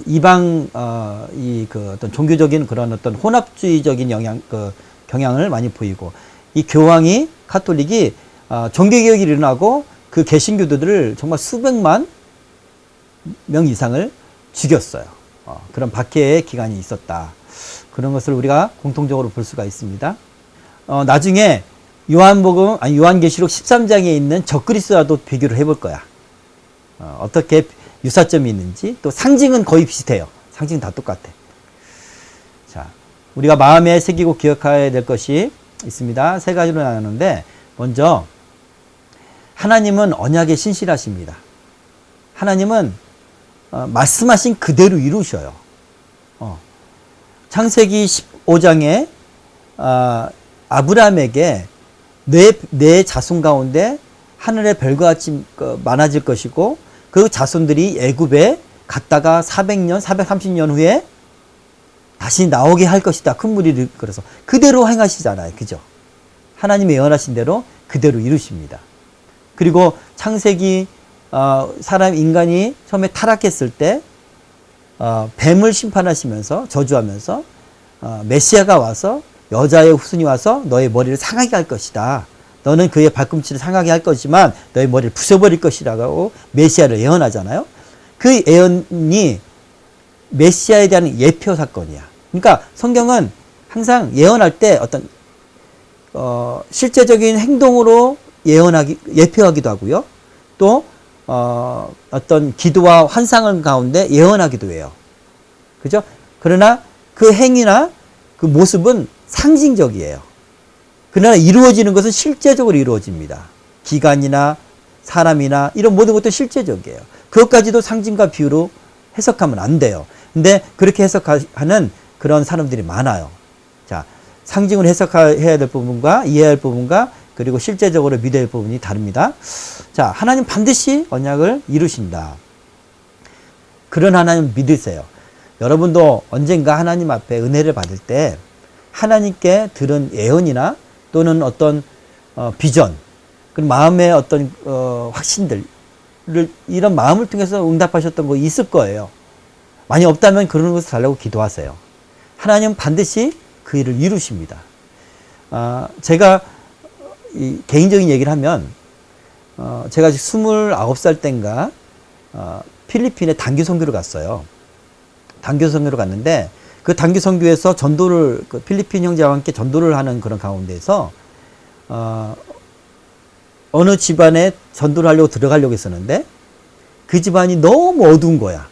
A: 이방 어떤 종교적인 그런 어떤 혼합주의적인 경향을 많이 보이고, 이 교황이 가톨릭이 종교개혁이 일어나고 그 개신교도들을 정말 수백만 명 이상을 죽였어요. 그런 박해의 기간이 있었다. 그런 것을 우리가 공통적으로 볼 수가 있습니다. 나중에 요한계시록 13장에 있는 적그리스도와도 비교를 해볼 거야. 어떻게 유사점이 있는지, 또 상징은 거의 비슷해요. 상징은 다 똑같아. 자, 우리가 마음에 새기고 기억해야 될 것이 있습니다. 세 가지로 나누는데, 먼저 하나님은 언약에 신실하십니다. 하나님은 말씀하신 그대로 이루셔요. 창세기 15장에 아브라함에게 내 자손 가운데 하늘의 별과 같이 많아질 것이고, 그 자손들이 애굽에 갔다가 430년 후에 다시 나오게 할 것이다. 큰 무리를 끌어서 그대로 행하시잖아요. 그죠? 하나님의 예언하신 대로 그대로 이루십니다. 그리고 창세기 인간이 처음에 타락했을 때 뱀을 심판하시면서 저주하면서 메시아가 와서, 여자의 후손이 와서 너의 머리를 상하게 할 것이다. 너는 그의 발꿈치를 상하게 할 거지만 너의 머리를 부숴버릴 것이라고 메시아를 예언하잖아요. 그 예언이 메시아에 대한 예표 사건이야. 그러니까 성경은 항상 예언할 때 어떤 실제적인 행동으로 예표하기도 하고요. 또 어떤 기도와 환상 가운데 예언하기도 해요. 그죠? 그러나 그 행위나 그 모습은 상징적이에요. 그러나 이루어지는 것은 실제적으로 이루어집니다. 기간이나 사람이나 이런 모든 것도 실제적이에요. 그것까지도 상징과 비유로 해석하면 안 돼요. 근데 그렇게 해석하는 그런 사람들이 많아요. 자, 상징을 해석해야 될 부분과 이해해야 할 부분과 그리고 실제적으로 믿어야 할 부분이 다릅니다. 자, 하나님 반드시 언약을 이루신다. 그런 하나님 믿으세요. 여러분도 언젠가 하나님 앞에 은혜를 받을 때 하나님께 들은 예언이나 또는 어떤 비전, 그런 마음의 어떤 확신들, 이런 마음을 통해서 응답하셨던 거 있을 거예요. 많이 없다면 그런 것을 달라고 기도하세요. 하나님은 반드시 그 일을 이루십니다. 제가 개인적인 얘기를 하면, 제가 29살 때인가 필리핀에 단기 선교를 갔어요. 단기 선교를 갔는데, 그 단기 선교에서 전도를, 그 필리핀 형제와 함께 전도를 하는 그런 가운데서 어느 집안에 전도를 하려고 들어가려고 했었는데, 그 집안이 너무 어두운 거야.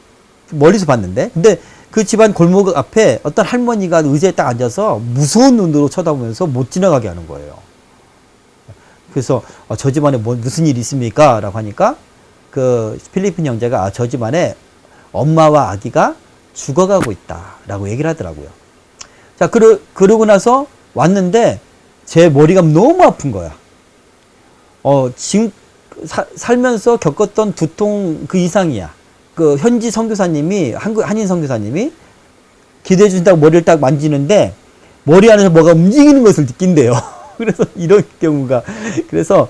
A: 멀리서 봤는데. 근데 그 집안 골목 앞에 어떤 할머니가 의자에 딱 앉아서 무서운 눈으로 쳐다보면서 못 지나가게 하는 거예요. 그래서 저 집안에 무슨 일이 있습니까? 라고 하니까 그 필리핀 형제가 저 집안에 엄마와 아기가 죽어가고 있다 라고 얘기를 하더라고요. 자, 그러고 나서 왔는데 제 머리가 너무 아픈 거야. 지금 살면서 겪었던 두통 그 이상이야. 그 현지 선교사님이, 한인 선교사님이 기도해 주신다고 머리를 딱 만지는데 머리 안에서 뭐가 움직이는 것을 느낀대요. 그래서 이런 경우가. 그래서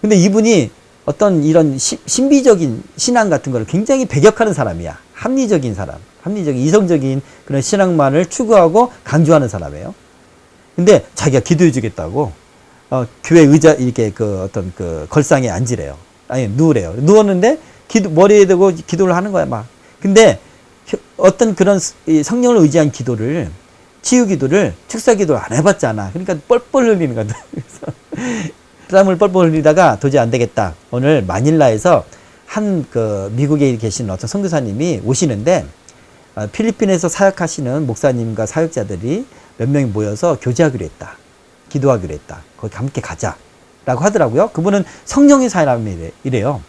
A: 근데 이분이 어떤 이런 신비적인 신앙 같은 걸 굉장히 배격하는 사람이야. 합리적인 사람, 이성적인 그런 신앙만을 추구하고 강조하는 사람이에요. 근데 자기가 기도해 주겠다고 교회 의자 이렇게 그 어떤 그 걸상에 앉으래요. 아니 누우래요. 누웠는데 머리에 대고 기도를 하는 거야 막. 근데 어떤 그런 성령을 의지한 기도를, 치유 기도를, 축사 기도를 안 해봤잖아. 그러니까 뻘뻘 흘리는 거야. 그래서 땀을 뻘뻘 흘리다가 도저히 안 되겠다. 오늘 마닐라에서 한 그 미국에 계신 어떤 선교사님이 오시는데 필리핀에서 사역하시는 목사님과 사역자들이 몇 명이 모여서 교제하기로 했다. 기도하기로 했다. 거기 함께 가자라고 하더라고요. 그분은 성령의 사람이래요.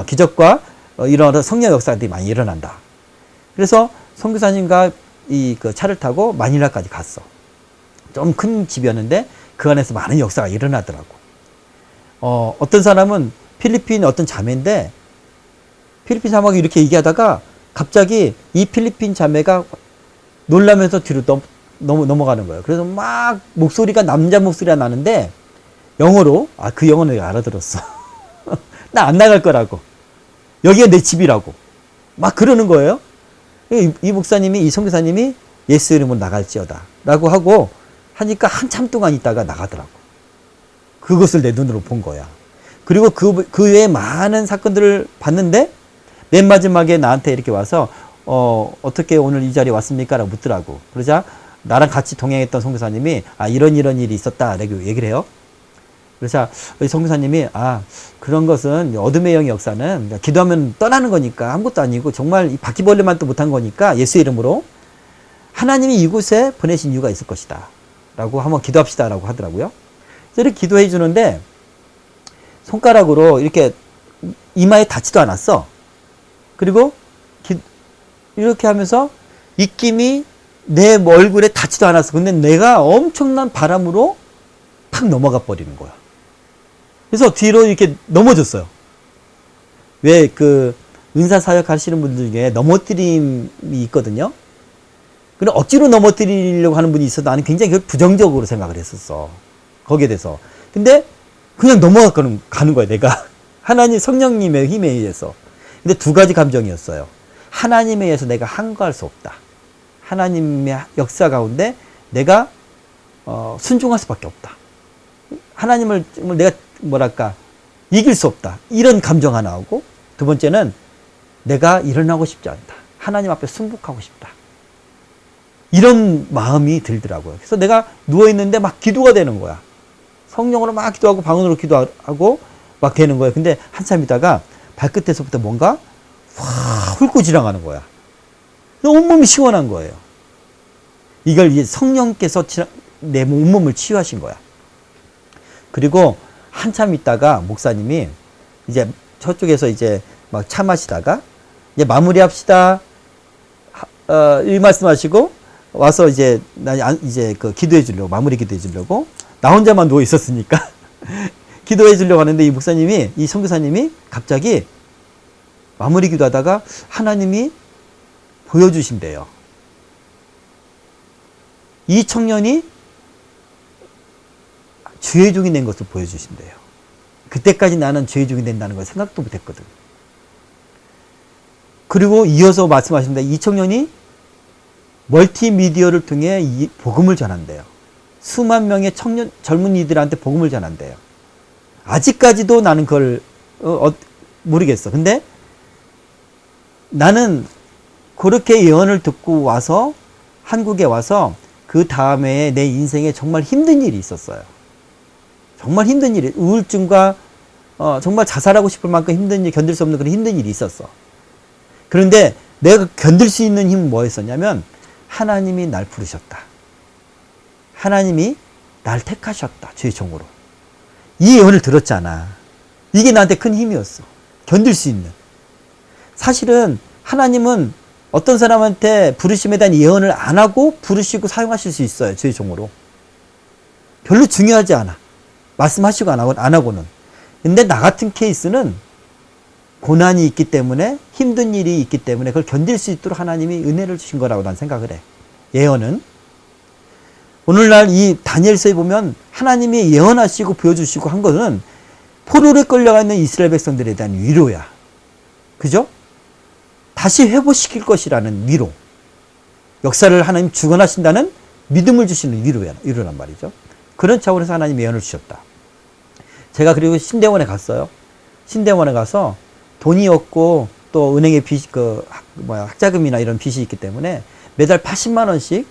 A: 기적과 이런 성령 역사들이 많이 일어난다. 그래서 선교사님과 그 차를 타고 마닐라까지 갔어. 좀 큰 집이었는데 그 안에서 많은 역사가 일어나더라고. 어떤 사람은 필리핀 어떤 자매인데 필리핀 자매가 이렇게 얘기하다가 갑자기 이 필리핀 자매가 놀라면서 뒤로 넘어가는 거예요. 그래서 막 목소리가 남자 목소리가 나는데 영어로, 그 영어는 내가 알아들었어. 나 안 나갈 거라고. 여기가 내 집이라고. 막 그러는 거예요. 이 목사님이, 이 선교사님이 예수 이름으로 나갈지어다. 라고 하고 하니까 한참 동안 있다가 나가더라고. 그것을 내 눈으로 본 거야. 그리고 그 외에 많은 사건들을 봤는데 맨 마지막에 나한테 이렇게 와서 어떻게 오늘 이 자리에 왔습니까? 라고 묻더라고. 그러자 나랑 같이 동행했던 선교사님이 이런 일이 있었다. 라고 얘기를 해요. 그래서 선교사님이 그런 것은 어둠의 영의 역사는 기도하면 떠나는 거니까 아무것도 아니고 정말 바퀴벌레만 또 못한 거니까 예수 이름으로 하나님이 이곳에 보내신 이유가 있을 것이다 라고 한번 기도합시다 라고 하더라고요. 그래서 이렇게 기도해 주는데 손가락으로 이렇게 이마에 닿지도 않았어. 그리고 이렇게 하면서 입김이 내 얼굴에 닿지도 않았어. 근데 내가 엄청난 바람으로 팍 넘어가 버리는 거야. 그래서 뒤로 이렇게 넘어졌어요. 왜 그 은사 사역 하시는 분들 중에 넘어뜨림이 있거든요. 근데 억지로 넘어뜨리려고 하는 분이 있어도 나는 굉장히 부정적으로 생각을 했었어. 거기에 대해서. 근데 그냥 가는 거야, 내가. 하나님 성령님의 힘에 의해서. 근데 두 가지 감정이었어요. 하나님에 의해서 내가 한거할 수 없다. 하나님의 역사 가운데 내가 순종할 수밖에 없다. 하나님을 내가 이길 수 없다. 이런 감정 하나 하고, 두 번째는 내가 일어나고 싶지 않다. 하나님 앞에 순복하고 싶다. 이런 마음이 들더라고요. 그래서 내가 누워있는데 막 기도가 되는 거야. 성령으로 막 기도하고 방언으로 기도하고 막 되는 거예요. 근데 한참 있다가 발끝에서부터 뭔가 확 훑고 지나가는 거야. 온몸이 시원한 거예요. 이걸 이제 성령께서 내 온몸을 치유하신 거야. 그리고 한참 있다가 목사님이 이제 저쪽에서 이제 막 차 마시다가 이제 마무리합시다. 이 말씀하시고 와서 이제 그 기도해 주려고, 마무리 기도해 주려고 나 혼자만 누워 있었으니까 기도해 주려고 하는데 이 선교사님이 갑자기 마무리 기도하다가 하나님이 보여주신대요. 이 청년이 주의 종이 된 것을 보여주신대요. 그때까지 나는 주의 종이 된다는 걸 생각도 못했거든. 그리고 이어서 말씀하십니다. 이 청년이 멀티미디어를 통해 이 복음을 전한대요. 수만 명의 젊은이들한테 복음을 전한대요. 아직까지도 나는 그걸 모르겠어. 근데 나는 그렇게 예언을 듣고 와서 한국에 와서 그 다음에 내 인생에 정말 힘든 일이 있었어요. 정말 힘든 일이, 우울증과 정말 자살하고 싶을 만큼 힘든 일, 견딜 수 없는 그런 힘든 일이 있었어. 그런데 내가 견딜 수 있는 힘은 뭐였었냐면 하나님이 날 부르셨다. 하나님이 날 택하셨다. 주의 종으로. 이 예언을 들었잖아. 이게 나한테 큰 힘이었어. 견딜 수 있는. 사실은 하나님은 어떤 사람한테 부르심에 대한 예언을 안 하고 부르시고 사용하실 수 있어요. 주의 종으로. 별로 중요하지 않아. 말씀하시고 안 하고는. 근데 나 같은 케이스는 고난이 있기 때문에, 힘든 일이 있기 때문에 그걸 견딜 수 있도록 하나님이 은혜를 주신 거라고 난 생각을 해. 예언은. 오늘날 이 다니엘서에 보면 하나님이 예언하시고 보여주시고 한 것은 포로에 끌려가 있는 이스라엘 백성들에 대한 위로야. 그죠? 다시 회복시킬 것이라는 위로. 역사를 하나님 주관하신다는 믿음을 주시는 위로란 말이죠. 그런 차원에서 하나님 예언을 주셨다. 제가 그리고 신대원에 갔어요. 신대원에 가서 돈이 없고 또 은행에 학자금이나 이런 빚이 있기 때문에 매달 80만 원씩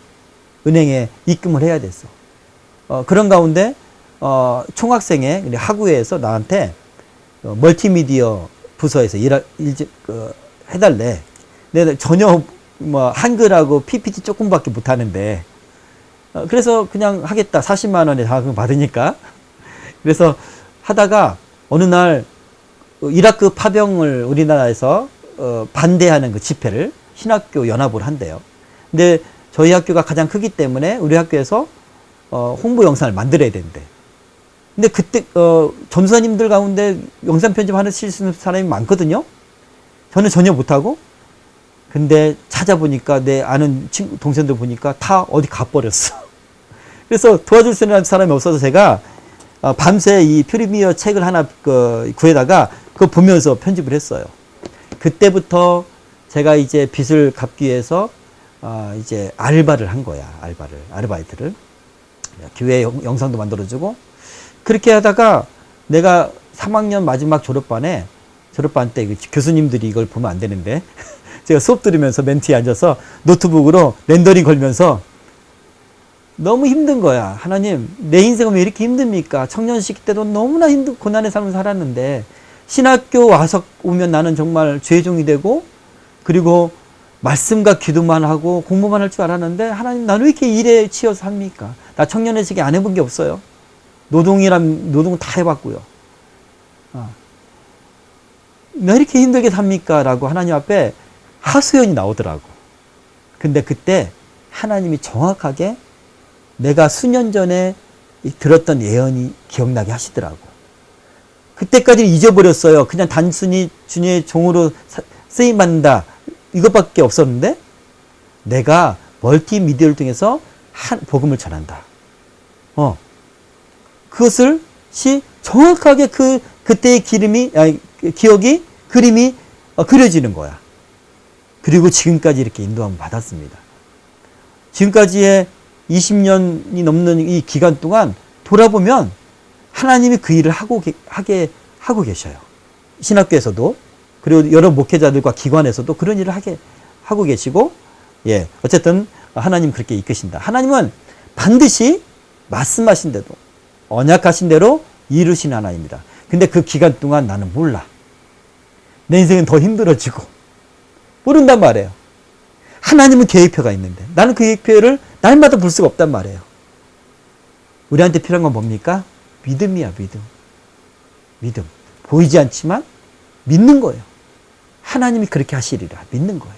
A: 은행에 입금을 해야 됐어. 그런 가운데 총학생회 학우회에서 나한테 멀티미디어 부서에서 해달래. 내가 전혀 한글하고 PPT 조금밖에 못하는데 그래서 그냥 하겠다. 40만 원에 자금 받으니까. 그래서 하다가 어느 날 이라크 파병을 우리나라에서 반대하는 그 집회를 신학교 연합으로 한대요. 근데 저희 학교가 가장 크기 때문에 우리 학교에서 홍보 영상을 만들어야 된대. 근데 그때 전도사님들 가운데 영상 편집하는 사람이 많거든요. 저는 전혀 못하고. 근데 찾아보니까 내 아는 동생들 보니까 다 어디 가버렸어. 그래서 도와줄 수 있는 사람이 없어서 제가 밤새 이 프리미어 책을 하나 구해다가 그거 보면서 편집을 했어요. 그때부터 제가 이제 빚을 갚기 위해서 이제 알바를 한 거야. 아르바이트를. 교회 영상도 만들어주고. 그렇게 하다가 내가 3학년 마지막 졸업반 때 교수님들이 이걸 보면 안 되는데 제가 수업 들으면서 멘트에 앉아서 노트북으로 렌더링 걸면서 너무 힘든 거야. 하나님, 내 인생은 왜 이렇게 힘듭니까? 청년 시기 때도 너무나 힘든 고난의 삶을 살았는데 신학교 와서 오면 나는 정말 죄종이 되고 그리고 말씀과 기도만 하고 공부만 할 줄 알았는데 하나님, 나는 왜 이렇게 일에 치여서 삽니까? 나 청년의 시기 안 해본 게 없어요. 노동은 다 해봤고요. 왜 이렇게 힘들게 삽니까? 라고 하나님 앞에 하소연이 나오더라고. 근데 그때 하나님이 정확하게 내가 수년 전에 들었던 예언이 기억나게 하시더라고. 그때까지는 잊어버렸어요. 그냥 단순히 주님의 종으로 쓰임받는다. 이것밖에 없었는데 내가 멀티미디어를 통해서 복음을 전한다. 그것을 정확하게 그때의 기억이, 그림이 그려지는 거야. 그리고 지금까지 이렇게 인도함을 받았습니다. 지금까지의 20년이 넘는 이 기간 동안 돌아보면 하나님이 그 일을 하고 계셔요. 신학교에서도, 그리고 여러 목회자들과 기관에서도 그런 일을 하고 계시고, 어쨌든 하나님 그렇게 이끄신다. 하나님은 반드시 말씀하신 대로, 언약하신 대로 이루신 하나님입니다. 근데 그 기간 동안 나는 몰라. 내 인생은 더 힘들어지고 모른단 말이에요. 하나님은 계획표가 있는데 나는 그 계획표를 날마다 볼 수가 없단 말이에요. 우리한테 필요한 건 뭡니까? 믿음이야. 믿음. 보이지 않지만 믿는 거예요. 하나님이 그렇게 하시리라 믿는 거예요.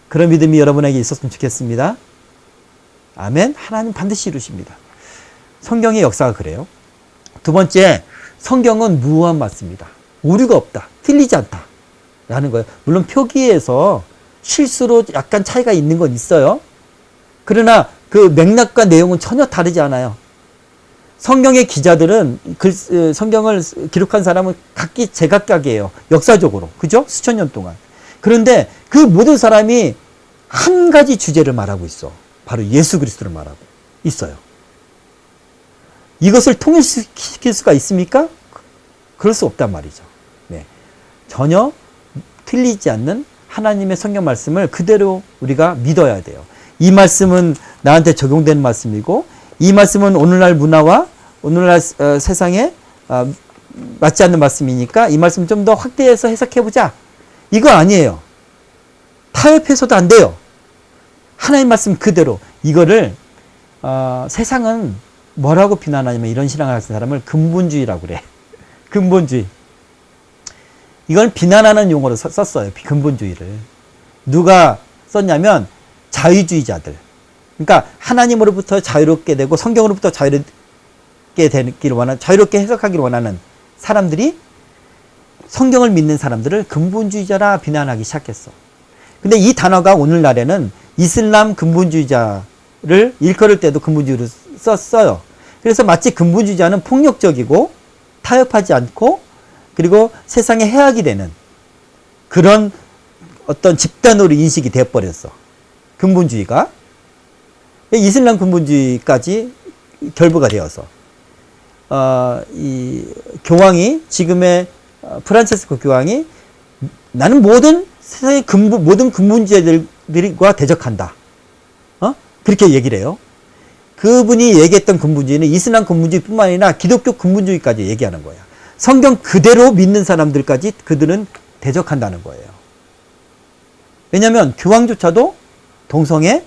A: 그런 믿음이 여러분에게 있었으면 좋겠습니다. 아멘. 하나님 반드시 이루십니다. 성경의 역사가 그래요. 두 번째, 성경은 무한 맞습니다. 오류가 없다. 틀리지 않다. 라는 거예요. 물론 표기에서 실수로 약간 차이가 있는 건 있어요. 그러나 그 맥락과 내용은 전혀 다르지 않아요. 성경의 기자들은 성경을 기록한 사람은 각기 제각각이에요. 역사적으로. 그죠? 수천 년 동안. 그런데 그 모든 사람이 한 가지 주제를 말하고 있어. 바로 예수 그리스도를 말하고 있어요. 이것을 통일시킬 수가 있습니까? 그럴 수 없단 말이죠. 네. 전혀 틀리지 않는 하나님의 성경 말씀을 그대로 우리가 믿어야 돼요. 이 말씀은 나한테 적용되는 말씀이고, 이 말씀은 오늘날 문화와 오늘날 세상에 맞지 않는 말씀이니까 이 말씀 좀 더 확대해서 해석해보자. 이거 아니에요. 타협해서도 안 돼요. 하나님 말씀 그대로. 이거를 세상은 뭐라고 비난하냐면, 이런 신앙을 하는 사람을 근본주의라고 그래. 근본주의. 이걸 비난하는 용어로 썼어요. 근본주의를. 누가 썼냐면 자유주의자들. 그러니까 하나님으로부터 자유롭게 되고 성경으로부터 자유롭게 되기를 원하는, 자유롭게 해석하기를 원하는 사람들이 성경을 믿는 사람들을 근본주의자라 비난하기 시작했어. 근데 이 단어가 오늘날에는 이슬람 근본주의자를 일컬을 때도 근본주의로 썼어요. 그래서 마치 근본주의자는 폭력적이고 타협하지 않고 그리고 세상에 해악이 되는 그런 어떤 집단으로 인식이 되어버렸어. 근본주의가. 이슬람 근본주의까지 결부가 되어서 이 교황이, 지금의 프란체스코 교황이 나는 모든 세상의 모든 근본주의자들과 대적한다. 그렇게 얘기를 해요. 그분이 얘기했던 근본주의는 이슬람 근본주의뿐만 아니라 기독교 근본주의까지 얘기하는 거야. 성경 그대로 믿는 사람들까지 그들은 대적한다는 거예요. 왜냐하면 교황조차도 동성애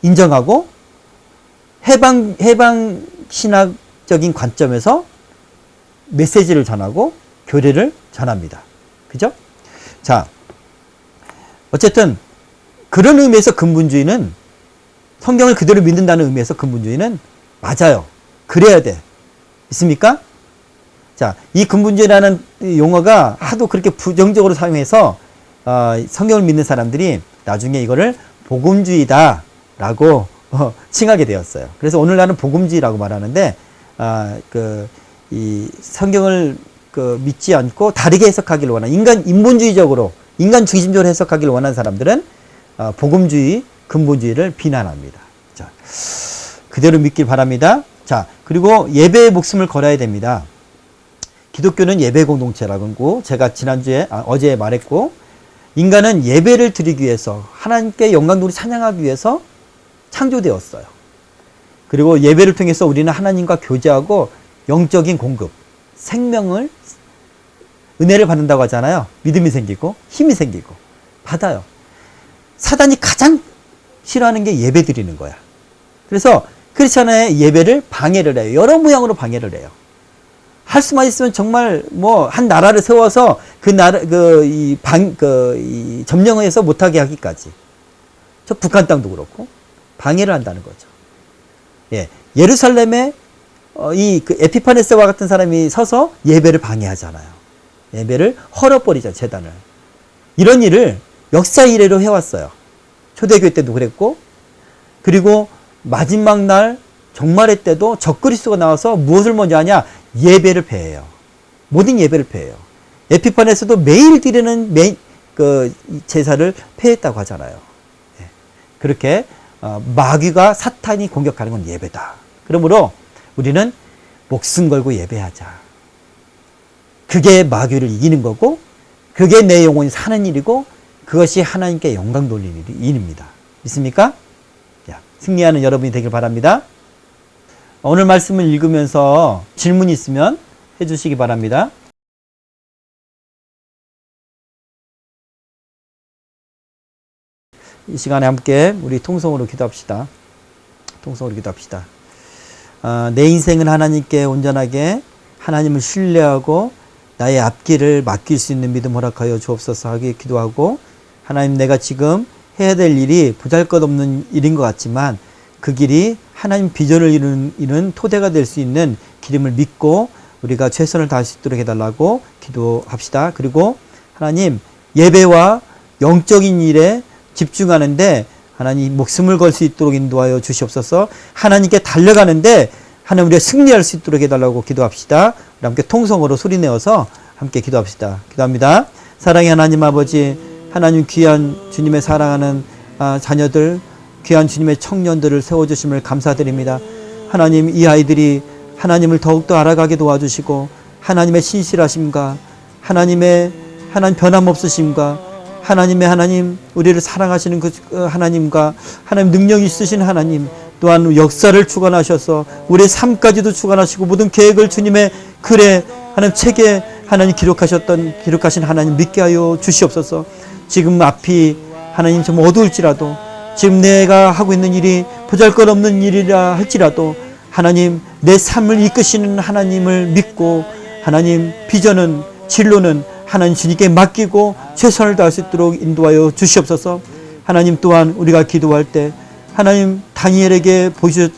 A: 인정하고 해방 신학적인 관점에서 메시지를 전하고 교리를 전합니다. 그죠? 자, 어쨌든 그런 의미에서 근본주의는, 성경을 그대로 믿는다는 의미에서 근본주의는 맞아요. 그래야 돼. 있습니까? 자, 이 근본주의라는 용어가 하도 그렇게 부정적으로 사용해서 성경을 믿는 사람들이 나중에 이거를 복음주의다라고 칭하게 되었어요. 그래서 오늘날은 복음주의라고 말하는데, 이 성경을 믿지 않고 다르게 해석하기를 원하는, 인본주의적으로, 인간 중심적으로 해석하기를 원하는 사람들은 복음주의, 근본주의를 비난합니다. 자, 그대로 믿길 바랍니다. 자, 그리고 예배에 목숨을 걸어야 됩니다. 기독교는 예배 공동체라고 하고, 제가 어제 말했고, 인간은 예배를 드리기 위해서, 하나님께 영광 돌리 찬양하기 위해서 창조되었어요. 그리고 예배를 통해서 우리는 하나님과 교제하고 영적인 공급, 생명을, 은혜를 받는다고 하잖아요. 믿음이 생기고 힘이 생기고 받아요. 사단이 가장 싫어하는 게 예배 드리는 거야. 그래서 크리스천의 예배를 방해를 해요. 여러 모양으로 방해를 해요. 할 수만 있으면 정말 한 나라를 세워서 그 나라 점령해서 못하게 하기까지. 저 북한 땅도 그렇고 방해를 한다는 거죠. 예, 예루살렘에 에피파네스와 같은 사람이 서서 예배를 방해하잖아요. 예배를 헐어버리자, 제단을. 이런 일을 역사 이래로 해왔어요. 초대교회 때도 그랬고, 그리고 마지막 날 종말의 때도 적그리스도가 나와서 무엇을 먼저 하냐? 예배를 폐해요. 모든 예배를 폐해요. 에피파네스도 매일 드리는 제사를 폐했다고 하잖아요. 예. 그렇게 마귀가, 사탄이 공격하는 건 예배다. 그러므로 우리는 목숨 걸고 예배하자. 그게 마귀를 이기는 거고, 그게 내 영혼이 사는 일이고, 그것이 하나님께 영광 돌리는 일입니다. 믿습니까? 자, 승리하는 여러분이 되길 바랍니다. 오늘 말씀을 읽으면서 질문이 있으면 해주시기 바랍니다. 이 시간에 함께 우리 통성으로 기도합시다. 통성으로 기도합시다. 내 인생을 하나님께 온전하게, 하나님을 신뢰하고 나의 앞길을 맡길 수 있는 믿음 허락하여 주옵소서 하기 기도하고, 하나님, 내가 지금 해야 될 일이 보잘것없는 일인 것 같지만 그 길이 하나님 비전을 이루는 토대가 될 수 있는 길임을 믿고 우리가 최선을 다할 수 있도록 해달라고 기도합시다. 그리고 하나님, 예배와 영적인 일에 집중하는데 하나님 목숨을 걸 수 있도록 인도하여 주시옵소서. 하나님께 달려가는데 하나님 우리가 승리할 수 있도록 해달라고 기도합시다. 우리 함께 통성으로 소리내어서 함께 기도합시다. 기도합니다. 사랑의 하나님 아버지, 하나님 귀한 주님의 사랑하는 자녀들, 귀한 주님의 청년들을 세워주심을 감사드립니다. 하나님, 이 아이들이 하나님을 더욱더 알아가게 도와주시고 하나님의 신실하심과 하나님 변함없으심과 하나님 우리를 사랑하시는 그 하나님과 하나님 능력이 있으신 하나님, 또한 역사를 주관하셔서 우리의 삶까지도 주관하시고 모든 계획을 주님의 글에 하나님 책에 하나님 기록하신 하나님 믿게 하여 주시옵소서. 지금 앞이 하나님 좀 어두울지라도, 지금 내가 하고 있는 일이 보잘것없는 일이라 할지라도 하나님 내 삶을 이끄시는 하나님을 믿고 하나님 비전은 진로는 하나님 주님께 맡기고 최선을 다할 수 있도록 인도하여 주시옵소서. 하나님 또한 우리가 기도할 때 하나님 다니엘에게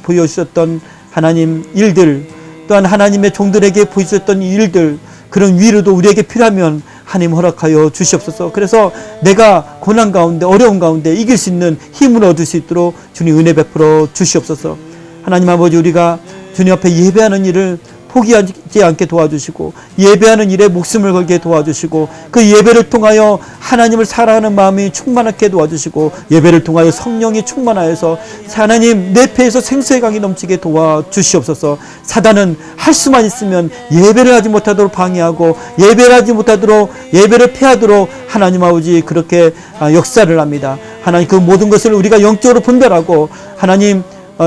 A: 보여주셨던 하나님 일들, 또한 하나님의 종들에게 보여주셨던 일들, 그런 위로도 우리에게 필요하면 하나님 허락하여 주시옵소서. 그래서 내가 고난 가운데 어려운 가운데 이길 수 있는 힘을 얻을 수 있도록 주님 은혜 베풀어 주시옵소서. 하나님 아버지, 우리가 주님 앞에 예배하는 일을 포기하지 않게 도와주시고 예배하는 일에 목숨을 걸게 도와주시고 그 예배를 통하여 하나님을 사랑하는 마음이 충만하게 도와주시고 예배를 통하여 성령이 충만하여서 하나님 내 배에서 생수의 강이 넘치게 도와주시옵소서. 사단은 할 수만 있으면 예배를 하지 못하도록 방해하고 예배를 하지 못하도록 예배를 패하도록 하나님 아버지 그렇게 역사를 합니다. 하나님 그 모든 것을 우리가 영적으로 분별하고 하나님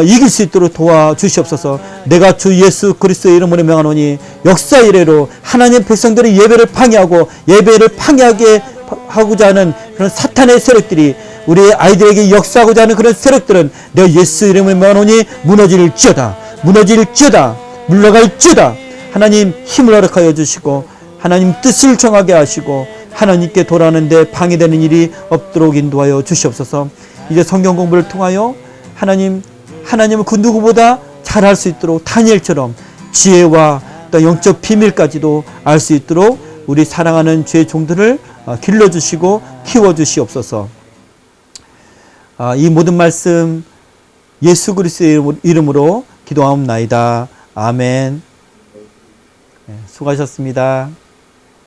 A: 이길 수 있도록 도와주시옵소서. 내가 주 예수 그리스도의 이름으로 명하노니 역사 이래로 하나님 백성들의 예배를 방해하고 예배를 방해하게 하고자 하는 그런 사탄의 세력들이 우리 아이들에게 역사하고자 하는 그런 세력들은 내가 예수 이름으로 명하노니 무너질지어다, 물러갈지어다. 하나님 힘을 허락하여 주시고 하나님 뜻을 정하게 하시고 하나님께 돌아오는데 방해되는 일이 없도록 인도하여 주시옵소서. 이제 성경 공부를 통하여 하나님은 그 누구보다 잘할 수 있도록 다니엘처럼 지혜와 또 영적 비밀까지도 알 수 있도록 우리 사랑하는 주의 종들을 길러주시고 키워주시옵소서. 이 모든 말씀 예수 그리스도의 이름으로 기도하옵나이다. 아멘. 수고하셨습니다.